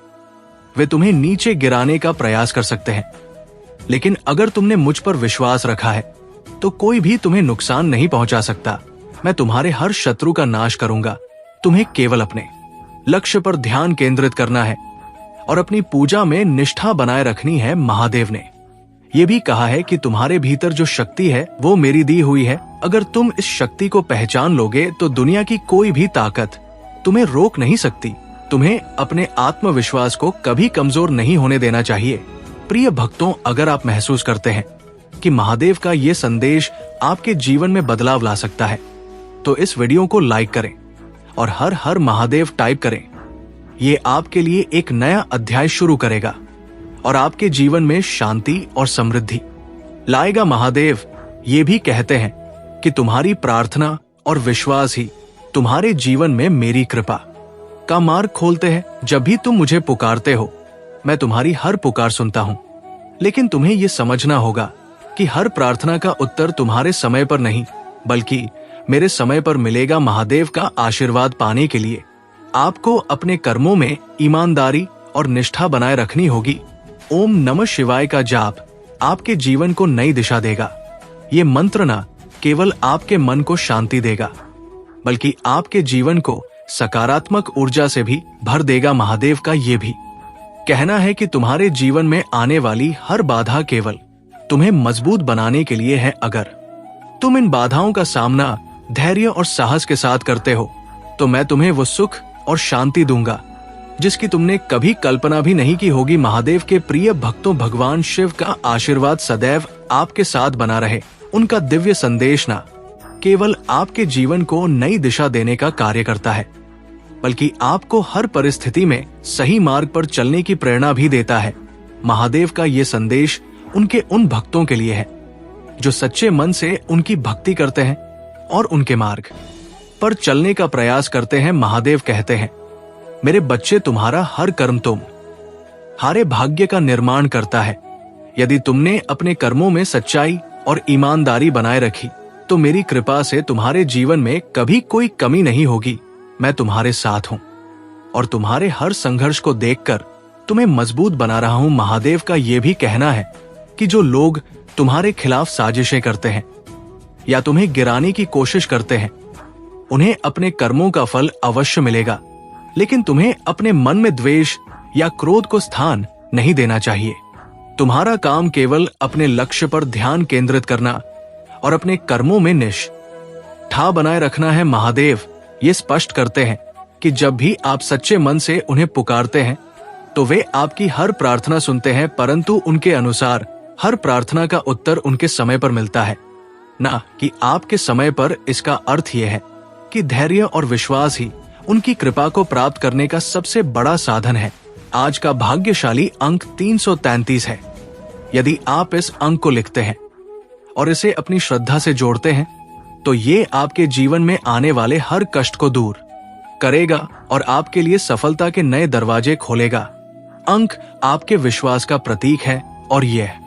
वे तुम्हें नीचे गिराने का प्रयास कर सकते हैं, लेकिन अगर तुमने मुझ पर विश्वास रखा है तो कोई भी तुम्हें नुकसान नहीं पहुंचा सकता। मैं तुम्हारे हर शत्रु का नाश करूंगा। तुम्हें केवल अपने लक्ष्य पर ध्यान केंद्रित करना है और अपनी पूजा में निष्ठा बनाए रखनी है। महादेव ने यह भी कहा है कि तुम्हारे भीतर जो शक्ति है वो मेरी दी हुई है। अगर तुम इस शक्ति को पहचान लोगे तो दुनिया की कोई भी ताकत तुम्हें रोक नहीं सकती। तुम्हें अपने आत्मविश्वास को कभी कमजोर नहीं होने देना चाहिए। प्रिय भक्तों, अगर आप महसूस करते हैं कि महादेव का ये संदेश आपके जीवन में बदलाव ला सकता है तो इस वीडियो को लाइक करें और हर हर महादेव टाइप करें। ये आपके लिए एक नया अध्याय शुरू करेगा और आपके जीवन में शांति और समृद्धि लाएगा। महादेव ये भी कहते हैं कि तुम्हारी प्रार्थना और विश्वास ही तुम्हारे जीवन में मेरी कृपा का मार्ग खोलते हैं। जब भी तुम मुझे पुकारते हो मैं तुम्हारी हर पुकार सुनता हूं, लेकिन तुम्हें यह समझना होगा कि हर प्रार्थना का उत्तर तुम्हारे समय पर नहीं बल्कि मेरे समय पर मिलेगा। महादेव का आशीर्वाद पाने के लिए आपको अपने कर्मों में ईमानदारी और निष्ठा बनाए रखनी होगी। ओम नमः शिवाय का जाप आपके जीवन को नई दिशा देगा। ये मंत्र न केवल आपके मन को शांति देगा बल्कि आपके जीवन को सकारात्मक ऊर्जा से भी भर देगा। महादेव का ये भी कहना है कि तुम्हारे जीवन में आने वाली हर बाधा केवल तुम्हें मजबूत बनाने के लिए है। अगर तुम इन बाधाओं का सामना धैर्य और साहस के साथ करते हो तो मैं तुम्हें वो सुख और शांति दूंगा जिसकी तुमने कभी कल्पना भी नहीं की होगी। महादेव के प्रिय भक्तों, भगवान शिव का आशीर्वाद सदैव आपके साथ बना रहे। उनका दिव्य संदेश ना केवल आपके जीवन को नई दिशा देने का कार्य करता है, बल्कि आपको हर परिस्थिति में सही मार्ग पर चलने की प्रेरणा भी देता है। महादेव का ये संदेश उनके उन भक्तों के लिए है जो सच्चे मन से उनकी भक्ति करते हैं और उनके मार्ग पर चलने का प्रयास करते हैं। महादेव कहते हैं, मेरे बच्चे, तुम्हारा हर कर्म तुम्हारे भाग्य का निर्माण करता है। यदि तुमने अपने कर्मों में सच्चाई और ईमानदारी बनाए रखी तो मेरी कृपा से तुम्हारे जीवन में कभी कोई कमी नहीं होगी। मैं तुम्हारे साथ हूं और तुम्हारे हर संघर्ष को देखकर तुम्हें मजबूत बना रहा हूं। महादेव का यह भी कहना है कि जो लोग तुम्हारे खिलाफ साजिशें करते हैं या तुम्हें गिराने की कोशिश करते हैं, उन्हें अपने कर्मों का फल अवश्य मिलेगा, लेकिन तुम्हें अपने मन में द्वेष या क्रोध को स्थान नहीं देना चाहिए। तुम्हारा काम केवल अपने लक्ष्य पर ध्यान केंद्रित करना और अपने कर्मों में निष्ठा बनाए रखना है। महादेव ये स्पष्ट करते हैं कि जब भी आप सच्चे मन से उन्हें पुकारते हैं तो वे आपकी हर प्रार्थना सुनते हैं, परंतु उनके अनुसार हर प्रार्थना का उत्तर उनके समय पर मिलता है, ना कि आपके समय पर। इसका अर्थ यह है कि धैर्य और विश्वास ही उनकी कृपा को प्राप्त करने का सबसे बड़ा साधन है। आज का भाग्यशाली अंक 333 है। यदि आप इस अंक को लिखते हैं और इसे अपनी श्रद्धा से जोड़ते हैं तो ये आपके जीवन में आने वाले हर कष्ट को दूर करेगा और आपके लिए सफलता के नए दरवाजे खोलेगा। अंक आपके विश्वास का प्रतीक है और यह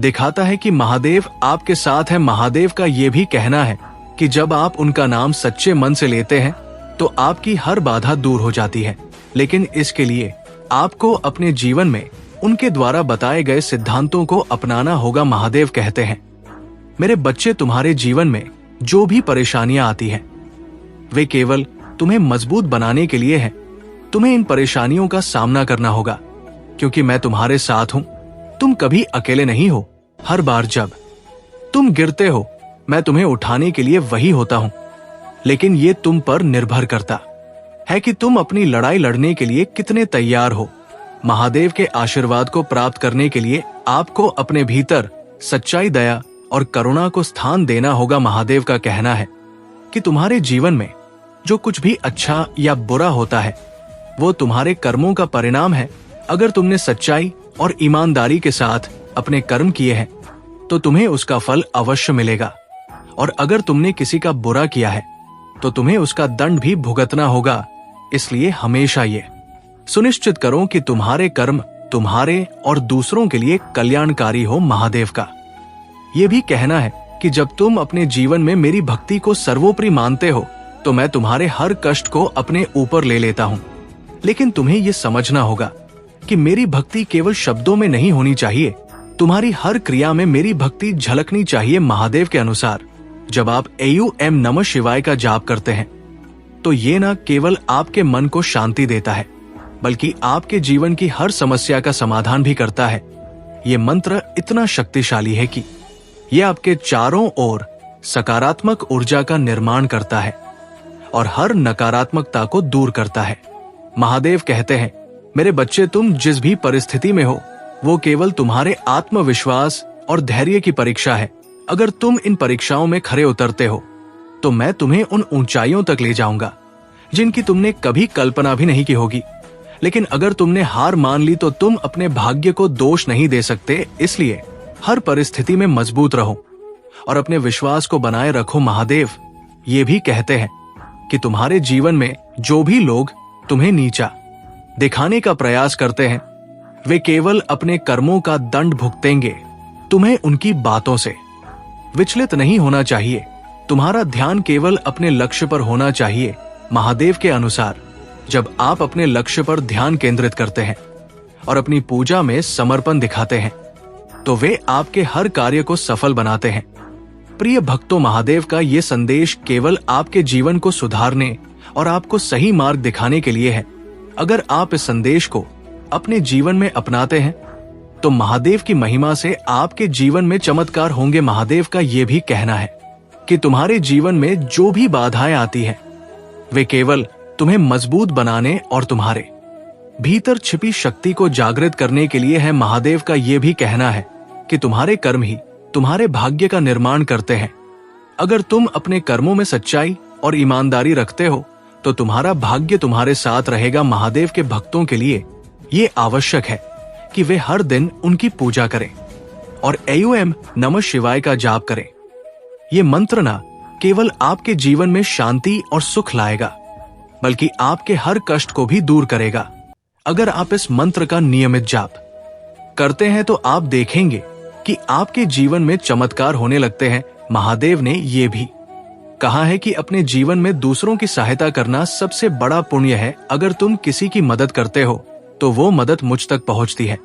दिखाता है कि महादेव आपके साथ है। महादेव का यह भी कहना है कि जब आप उनका नाम सच्चे मन से लेते हैं तो आपकी हर बाधा दूर हो जाती है, लेकिन इसके लिए आपको अपने जीवन में उनके द्वारा बताए गए सिद्धांतों को अपनाना होगा। महादेव कहते हैं, मेरे बच्चे, तुम्हारे जीवन में जो भी परेशानियां आती हैं, वे केवल तुम्हें मजबूत बनाने के लिए हैं। तुम्हें इन परेशानियों का सामना करना होगा क्योंकि मैं तुम्हारे साथ हूं। तुम कभी अकेले नहीं हो। हर बार जब तुम गिरते हो मैं तुम्हें उठाने के लिए वही होता हूं, लेकिन ये तुम पर निर्भर करता है कि तुम अपनी लड़ाई लड़ने के लिए कितने तैयार हो। महादेव के आशीर्वाद को प्राप्त करने के लिए आपको अपने भीतर सच्चाई, दया और करुणा को स्थान देना होगा। महादेव का कहना है कि तुम्हारे जीवन में जो कुछ भी अच्छा या बुरा होता है वो तुम्हारे कर्मों का परिणाम है। अगर तुमने सच्चाई और ईमानदारी के साथ अपने कर्म किए हैं तो तुम्हें उसका फल अवश्य मिलेगा, और अगर तुमने किसी का बुरा किया है तो तुम्हें उसका दंड भी भुगतना होगा। इसलिए हमेशा ये सुनिश्चित करो कि तुम्हारे कर्म तुम्हारे और दूसरों के लिए कल्याणकारी हो। महादेव का ये भी कहना है कि जब तुम अपने जीवन में मेरी भक्ति को सर्वोपरि मानते हो तो मैं तुम्हारे हर कष्ट को अपने ऊपर ले लेता हूँ, लेकिन तुम्हें ये समझना होगा कि मेरी भक्ति केवल शब्दों में नहीं होनी चाहिए, तुम्हारी हर क्रिया में मेरी भक्ति झलकनी चाहिए। महादेव के अनुसार जब आप AUM नमः शिवाय का जाप करते हैं तो ये न केवल आपके मन को शांति देता है, बल्कि आपके जीवन की हर समस्या का समाधान भी करता है। ये मंत्र इतना शक्तिशाली है कि ये आपके चारों ओर सकारात्मक ऊर्जा का निर्माण करता है और हर नकारात्मकता को दूर करता है। महादेव कहते हैं, मेरे बच्चे, तुम जिस भी परिस्थिति में हो वो केवल तुम्हारे आत्मविश्वास और धैर्य की परीक्षा है। अगर तुम इन परीक्षाओं में खरे उतरते हो तो मैं तुम्हें उन ऊंचाइयों तक ले जाऊंगा जिनकी तुमने कभी कल्पना भी नहीं की होगी। लेकिन अगर तुमने हार मान ली तो तुम अपने भाग्य को दोष नहीं दे सकते। इसलिए हर परिस्थिति में मजबूत रहो और अपने विश्वास को बनाए रखो। महादेव ये भी कहते हैं कि तुम्हारे जीवन में जो भी लोग तुम्हें नीचा दिखाने का प्रयास करते हैं वे केवल अपने कर्मों का दंड भुगतेंगे। तुम्हें उनकी बातों से विचलित नहीं होना चाहिए। तुम्हारा ध्यान केवल अपने लक्ष्य पर होना चाहिए। महादेव के अनुसार जब आप अपने लक्ष्य पर ध्यान केंद्रित करते हैं और अपनी पूजा में समर्पण दिखाते हैं तो वे आपके हर कार्य को सफल बनाते हैं। प्रिय भक्तों, महादेव का ये संदेश केवल आपके जीवन को सुधारने और आपको सही मार्ग दिखाने के लिए है। अगर आप इस संदेश को अपने जीवन में अपनाते हैं तो महादेव की महिमा से आपके जीवन में चमत्कार होंगे। महादेव का ये भी कहना है कि तुम्हारे जीवन में जो भी बाधाएं आती हैं वे केवल तुम्हें मजबूत बनाने और तुम्हारे भीतर छिपी शक्ति को जागृत करने के लिए है। महादेव का ये भी कहना है कि तुम्हारे कर्म ही तुम्हारे भाग्य का निर्माण करते हैं। अगर तुम अपने कर्मों में सच्चाई और ईमानदारी रखते हो तो तुम्हारा भाग्य तुम्हारे साथ रहेगा। महादेव के भक्तों के लिए ये आवश्यक है कि वे हर दिन उनकी पूजा करें और AUM नमः शिवाय का जाप करें। ये मंत्र न केवल आपके जीवन में शांति और सुख लाएगा बल्कि आपके हर कष्ट को भी दूर करेगा। अगर आप इस मंत्र का नियमित जाप करते हैं तो आप देखेंगे कि आपके जीवन में चमत्कार होने लगते हैं। महादेव ने ये भी कहा है कि अपने जीवन में दूसरों की सहायता करना सबसे बड़ा पुण्य है। अगर तुम किसी की मदद करते हो तो वो मदद मुझ तक पहुंचती है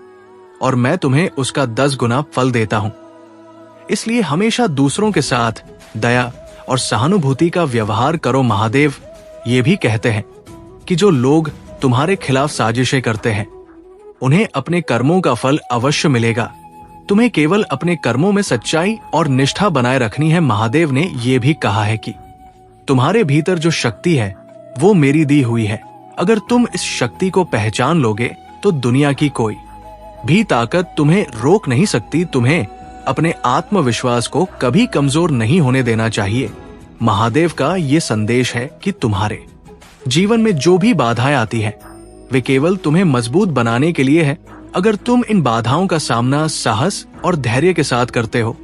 और मैं तुम्हें उसका 10 गुना फल देता हूं। इसलिए हमेशा दूसरों के साथ दया और सहानुभूति का व्यवहार करो। महादेव ये भी कहते हैं कि जो लोग तुम्हारे खिलाफ साजिशें करते हैं उन्हें अपने कर्मों का फल अवश्य मिलेगा। तुम्हें केवल अपने कर्मों में सच्चाई और निष्ठा बनाए रखनी है। महादेव ने यह भी कहा है कि तुम्हारे भीतर जो शक्ति है वो मेरी दी हुई है। अगर तुम इस शक्ति को पहचान लोगे तो दुनिया की कोई भी ताकत तुम्हें रोक नहीं सकती। तुम्हें अपने आत्मविश्वास को कभी कमजोर नहीं होने देना चाहिए। महादेव का ये संदेश है कि तुम्हारे जीवन में जो भी बाधाएं आती हैं वे केवल तुम्हें मजबूत बनाने के लिए है। अगर तुम इन बाधाओं का सामना साहस और धैर्य के साथ करते हो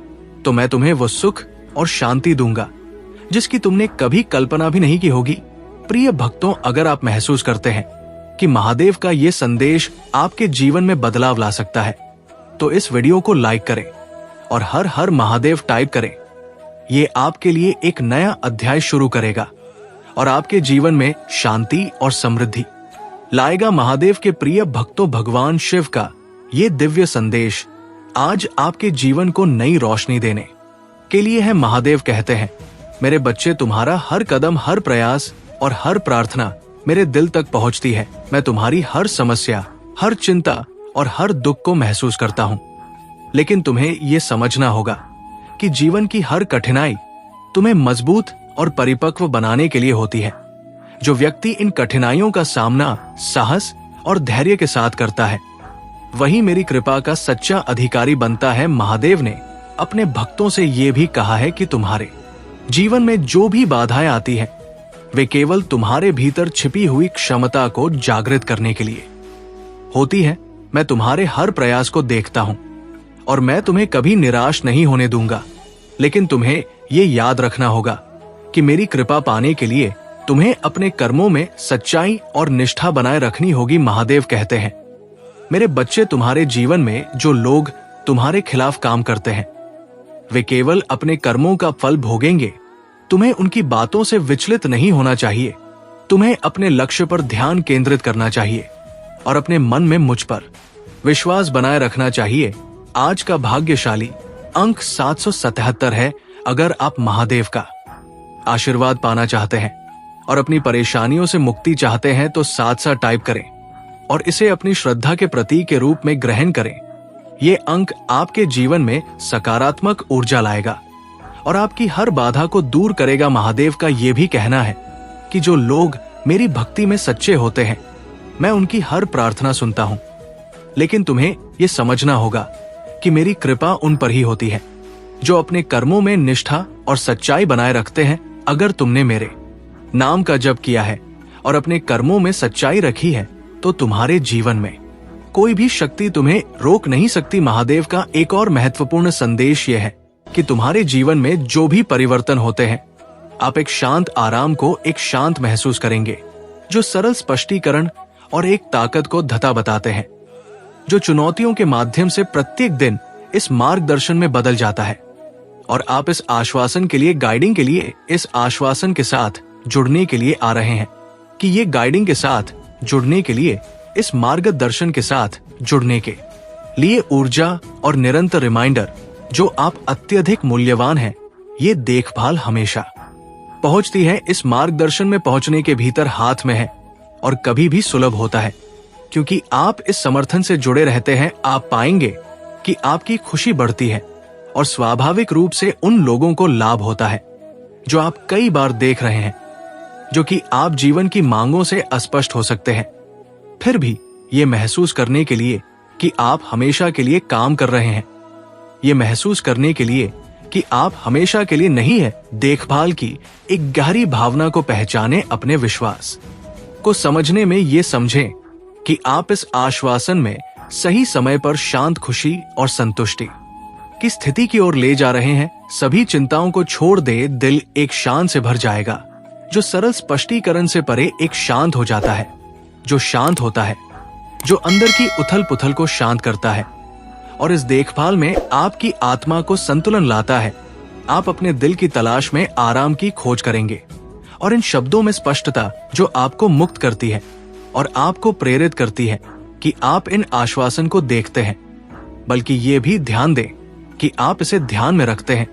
तो मैं तुम्हें वो सुख और शांति दूंगा जिसकी तुमने कभी कल्पना भी नहीं की होगी। प्रिय भक्तों, अगर आप महसूस करते हैं कि महादेव का ये संदेश आपके जीवन में बदलाव ला सकता है तो इस वीडियो को लाइक करें और हर हर महादेव टाइप करें। ये आपके लिए एक नया अध्याय शुरू करेगा और आपके जीवन में शांति और समृद्धि लाएगा। महादेव के प्रिय भक्तों, भगवान शिव का ये दिव्य संदेश आज आपके जीवन को नई रोशनी देने के लिए है। महादेव कहते हैं, मेरे बच्चे, तुम्हारा हर कदम, हर प्रयास और हर प्रार्थना मेरे दिल तक पहुंचती है। मैं तुम्हारी हर समस्या, हर चिंता और हर दुख को महसूस करता हूं। लेकिन तुम्हें यह समझना होगा कि जीवन की हर कठिनाई तुम्हें मजबूत और परिपक्व बनाने के लिए होती है। जो व्यक्ति इन कठिनाइयों का सामना साहस और धैर्य के साथ करता है वही मेरी कृपा का सच्चा अधिकारी बनता है। महादेव ने अपने भक्तों से ये भी कहा है कि तुम्हारे जीवन में जो भी बाधाएं आती हैं वे केवल तुम्हारे भीतर छिपी हुई क्षमता को जागृत करने के लिए होती है। मैं तुम्हारे हर प्रयास को देखता हूं और मैं तुम्हें कभी निराश नहीं होने दूंगा। लेकिन तुम्हें ये याद रखना होगा कि मेरी कृपा पाने के लिए तुम्हें अपने कर्मों में सच्चाई और निष्ठा बनाए रखनी होगी। महादेव कहते हैं, मेरे बच्चे, तुम्हारे जीवन में जो लोग तुम्हारे खिलाफ काम करते हैं वे केवल अपने कर्मों का फल भोगेंगे। तुम्हें उनकी बातों से विचलित नहीं होना चाहिए। तुम्हें अपने लक्ष्य पर ध्यान केंद्रित करना चाहिए और अपने मन में मुझ पर विश्वास बनाए रखना चाहिए। आज का भाग्यशाली अंक 777 है। अगर आप महादेव का आशीर्वाद पाना चाहते हैं और अपनी परेशानियों से मुक्ति चाहते हैं तो 7 टाइप करें और इसे अपनी श्रद्धा के प्रतीक के रूप में ग्रहण करें। ये अंक आपके जीवन में सकारात्मक ऊर्जा लाएगा और आपकी हर बाधा को दूर करेगा। महादेव का ये भी कहना है कि जो लोग मेरी भक्ति में सच्चे होते हैं मैं उनकी हर प्रार्थना सुनता हूं। लेकिन तुम्हें यह समझना होगा कि मेरी कृपा उन पर ही होती है जो अपने कर्मों में निष्ठा और सच्चाई बनाए रखते हैं। अगर तुमने मेरे नाम का जप किया है और अपने कर्मों में सच्चाई रखी है तो तुम्हारे जीवन में कोई भी शक्ति तुम्हें रोक नहीं सकती। महादेव का एक और महत्वपूर्ण संदेश यह है कि तुम्हारे जीवन में जो भी परिवर्तन होते हैं आप एक शांत आराम को एक शांत महसूस करेंगे जो सरल स्पष्टीकरण और एक ताकत को धता बताते हैं जो चुनौतियों के माध्यम से प्रत्येक दिन इस मार्गदर्शन में बदल जाता है। और आप इस आश्वासन के लिए गाइडिंग के लिए इस आश्वासन के साथ जुड़ने के लिए आ रहे हैं कि ये गाइडिंग के साथ जुड़ने के लिए इस मार्गदर्शन के साथ जुड़ने के लिए ऊर्जा और निरंतर रिमाइंडर जो आप अत्यधिक मूल्यवान हैं। ये देखभाल हमेशा पहुंचती है इस मार्गदर्शन में पहुंचने के भीतर हाथ में है और कभी भी सुलभ होता है। क्योंकि आप इस समर्थन से जुड़े रहते हैं, आप पाएंगे कि आपकी खुशी बढ़ती है और स्वाभाविक रूप से उन लोगों को लाभ होता है जो आप कई बार देख रहे हैं, जो कि आप जीवन की मांगों से अस्पष्ट हो सकते हैं। फिर भी ये महसूस करने के लिए कि आप हमेशा के लिए काम कर रहे हैं, ये महसूस करने के लिए कि आप हमेशा के लिए नहीं है, देखभाल की एक गहरी भावना को पहचाने, अपने विश्वास को समझने में ये समझें कि आप इस आश्वासन में सही समय पर शांत खुशी और संतुष्टि की स्थिति की ओर ले जा रहे हैं। सभी चिंताओं को छोड़ दे, दिल एक शांत से भर जाएगा जो सरल स्पष्टीकरण से परे एक शांत हो जाता है, जो शांत होता है, जो अंदर की उथल पुथल को शांत करता है और इस देखभाल में आपकी आत्मा को संतुलन लाता है। आप अपने दिल की तलाश में आराम की खोज करेंगे और इन शब्दों में स्पष्टता जो आपको मुक्त करती है और आपको प्रेरित करती है कि आप इन आश्वासन को देखते हैं, बल्कि ये भी ध्यान दें कि आप इसे ध्यान में रखते हैं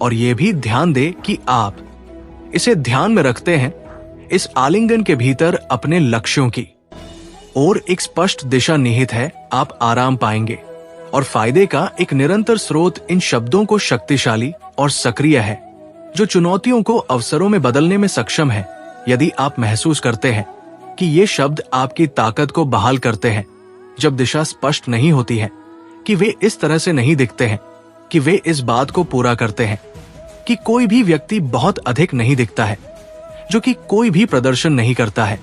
और ये भी ध्यान दें कि आप इसे ध्यान में रखते हैं। इस आलिंगन के भीतर अपने लक्ष्यों की और एक स्पष्ट दिशा निहित है। आप आराम पाएंगे और फायदे का एक निरंतर स्रोत इन शब्दों को शक्तिशाली और सक्रिय है, जो चुनौतियों को अवसरों में बदलने में सक्षम है। यदि आप महसूस करते हैं कि ये शब्द आपकी ताकत को बहाल करते हैं, जब दिशा स्पष्ट नहीं होती है, कि वे इस तरह से नहीं दिखते हैं, कि वे इस बात को पूरा करते हैं कि कोई भी व्यक्ति बहुत अधिक नहीं दिखता है, जो कि कोई भी प्रदर्शन नहीं करता है,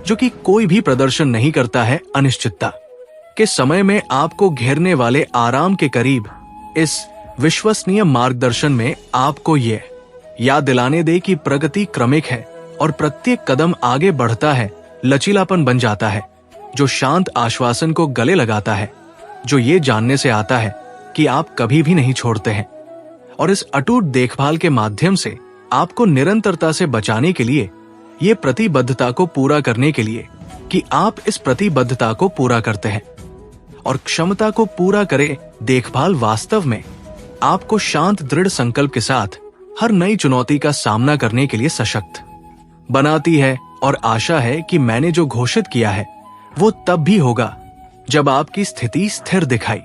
जो कि कोई भी प्रदर्शन नहीं करता है। अनिश्चितता के समय में आपको घेरने वाले आराम के करीब इस विश्वसनीय मार्गदर्शन में आपको ये याद दिलाने दे कि प्रगति क्रमिक है और प्रत्येक कदम आगे बढ़ता है, लचीलापन बन जाता है, जो शांत आश्वासन को गले लगाता है, जो ये जानने से आता है कि आप कभी भी नहीं छोड़ते हैं और इस अटूट देखभाल के माध्यम से आपको निरंतरता से बचाने के लिए, ये प्रतिबद्धता को पूरा करने के लिए कि आप इस प्रतिबद्धता को पूरा करते हैं और क्षमता को पूरा करे। देखभाल वास्तव में आपको शांत दृढ़ संकल्प के साथ हर नई चुनौती का सामना करने के लिए सशक्त बनाती है और आशा है कि मैंने जो घोषित किया है वो तब भी होगा जब आपकी स्थिति स्थिर दिखाई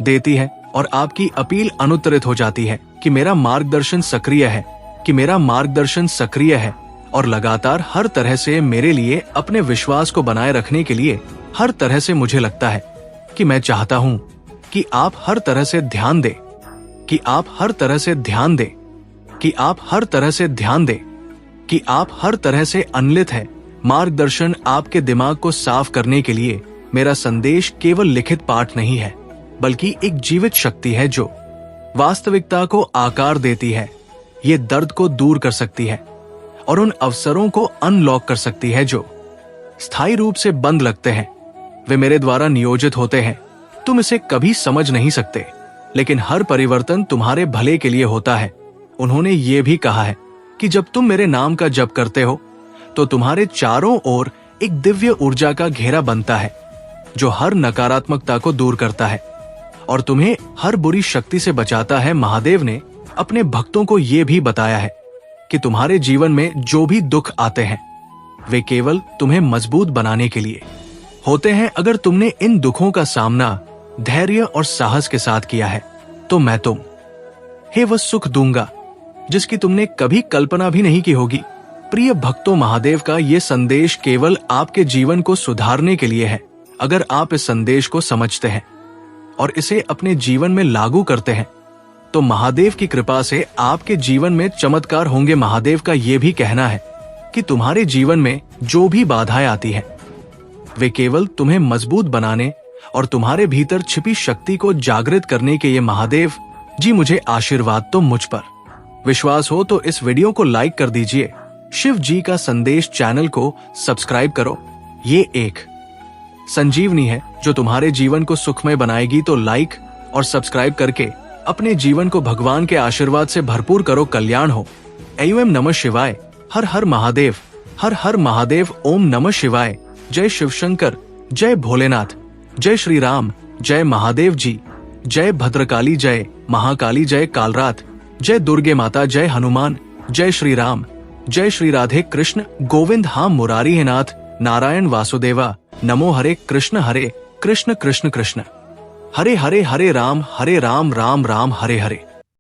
देती है और आपकी अपील अनुत्तरित हो जाती है कि मेरा मार्गदर्शन सक्रिय है, कि मेरा मार्गदर्शन सक्रिय है और लगातार हर तरह से मेरे लिए अपने विश्वास को बनाए रखने के लिए हर तरह से मुझे लगता है कि मैं चाहता हूं कि आप हर तरह से ध्यान दें, कि आप हर तरह से ध्यान दें, कि आप हर तरह से ध्यान दें, कि आप हर तरह से अनलित है। मार्गदर्शन आपके दिमाग को साफ करने के लिए मेरा संदेश केवल लिखित पाठ नहीं है, बल्कि एक जीवित शक्ति है जो वास्तविकता को आकार देती है। ये दर्द को दूर कर सकती है और उन अवसरों को अनलॉक कर सकती है जो स्थायी रूप से बंद लगते हैं। वे मेरे द्वारा नियोजित होते हैं। तुम इसे कभी समझ नहीं सकते, लेकिन हर परिवर्तन तुम्हारे भले के लिए होता है। उन्होंने ये भी कहा है कि जब तुम मेरे नाम का जप करते हो तो तुम्हारे चारों ओर एक दिव्य ऊर्जा का घेरा बनता है जो हर नकारात्मकता को दूर करता है और तुम्हें हर बुरी शक्ति से बचाता है। महादेव ने अपने भक्तों को ये भी बताया है कि तुम्हारे जीवन में जो भी दुख आते हैं वे केवल तुम्हें मजबूत बनाने के लिए होते हैं। अगर तुमने इन दुखों का सामना धैर्य और साहस के साथ किया है तो मैं तुम हे वह सुख दूंगा जिसकी तुमने कभी कल्पना भी नहीं की होगी। प्रिय भक्तों, महादेव का ये संदेश केवल आपके जीवन को सुधारने के लिए है। अगर आप इस संदेश को समझते हैं और इसे अपने जीवन में लागू करते हैं तो महादेव की कृपा से आपके जीवन में चमत्कार होंगे। महादेव का ये भी कहना है कि तुम्हारे जीवन में जो भी बाधाएं आती हैं वे केवल तुम्हें मजबूत बनाने और तुम्हारे भीतर छिपी शक्ति को जागृत करने के। ये महादेव जी मुझे आशीर्वाद। तो मुझ पर विश्वास हो तो इस वीडियो को लाइक कर दीजिए। शिव जी का संदेश चैनल को सब्सक्राइब करो। ये एक संजीवनी है जो तुम्हारे जीवन को सुखमय बनाएगी। तो लाइक और सब्सक्राइब करके अपने जीवन को भगवान के आशीर्वाद से भरपूर करो। कल्याण हो। एवं नमः शिवाय। हर हर महादेव। हर हर महादेव। ओम नमः शिवाय। जय शिव शंकर। जय भोलेनाथ। जय श्री राम। जय महादेव जी। जय भद्रकाली। जय महाकाली। जय कालरात। जय दुर्गे माता। जय हनुमान। जय श्री राम, जय श्री राधे कृष्ण गोविंद हाँ मुरारी है नाथ, नारायण वासुदेवा, नमो हरे कृष्ण कृष्ण कृष्ण, हरे हरे हरे राम राम राम हरे हरे।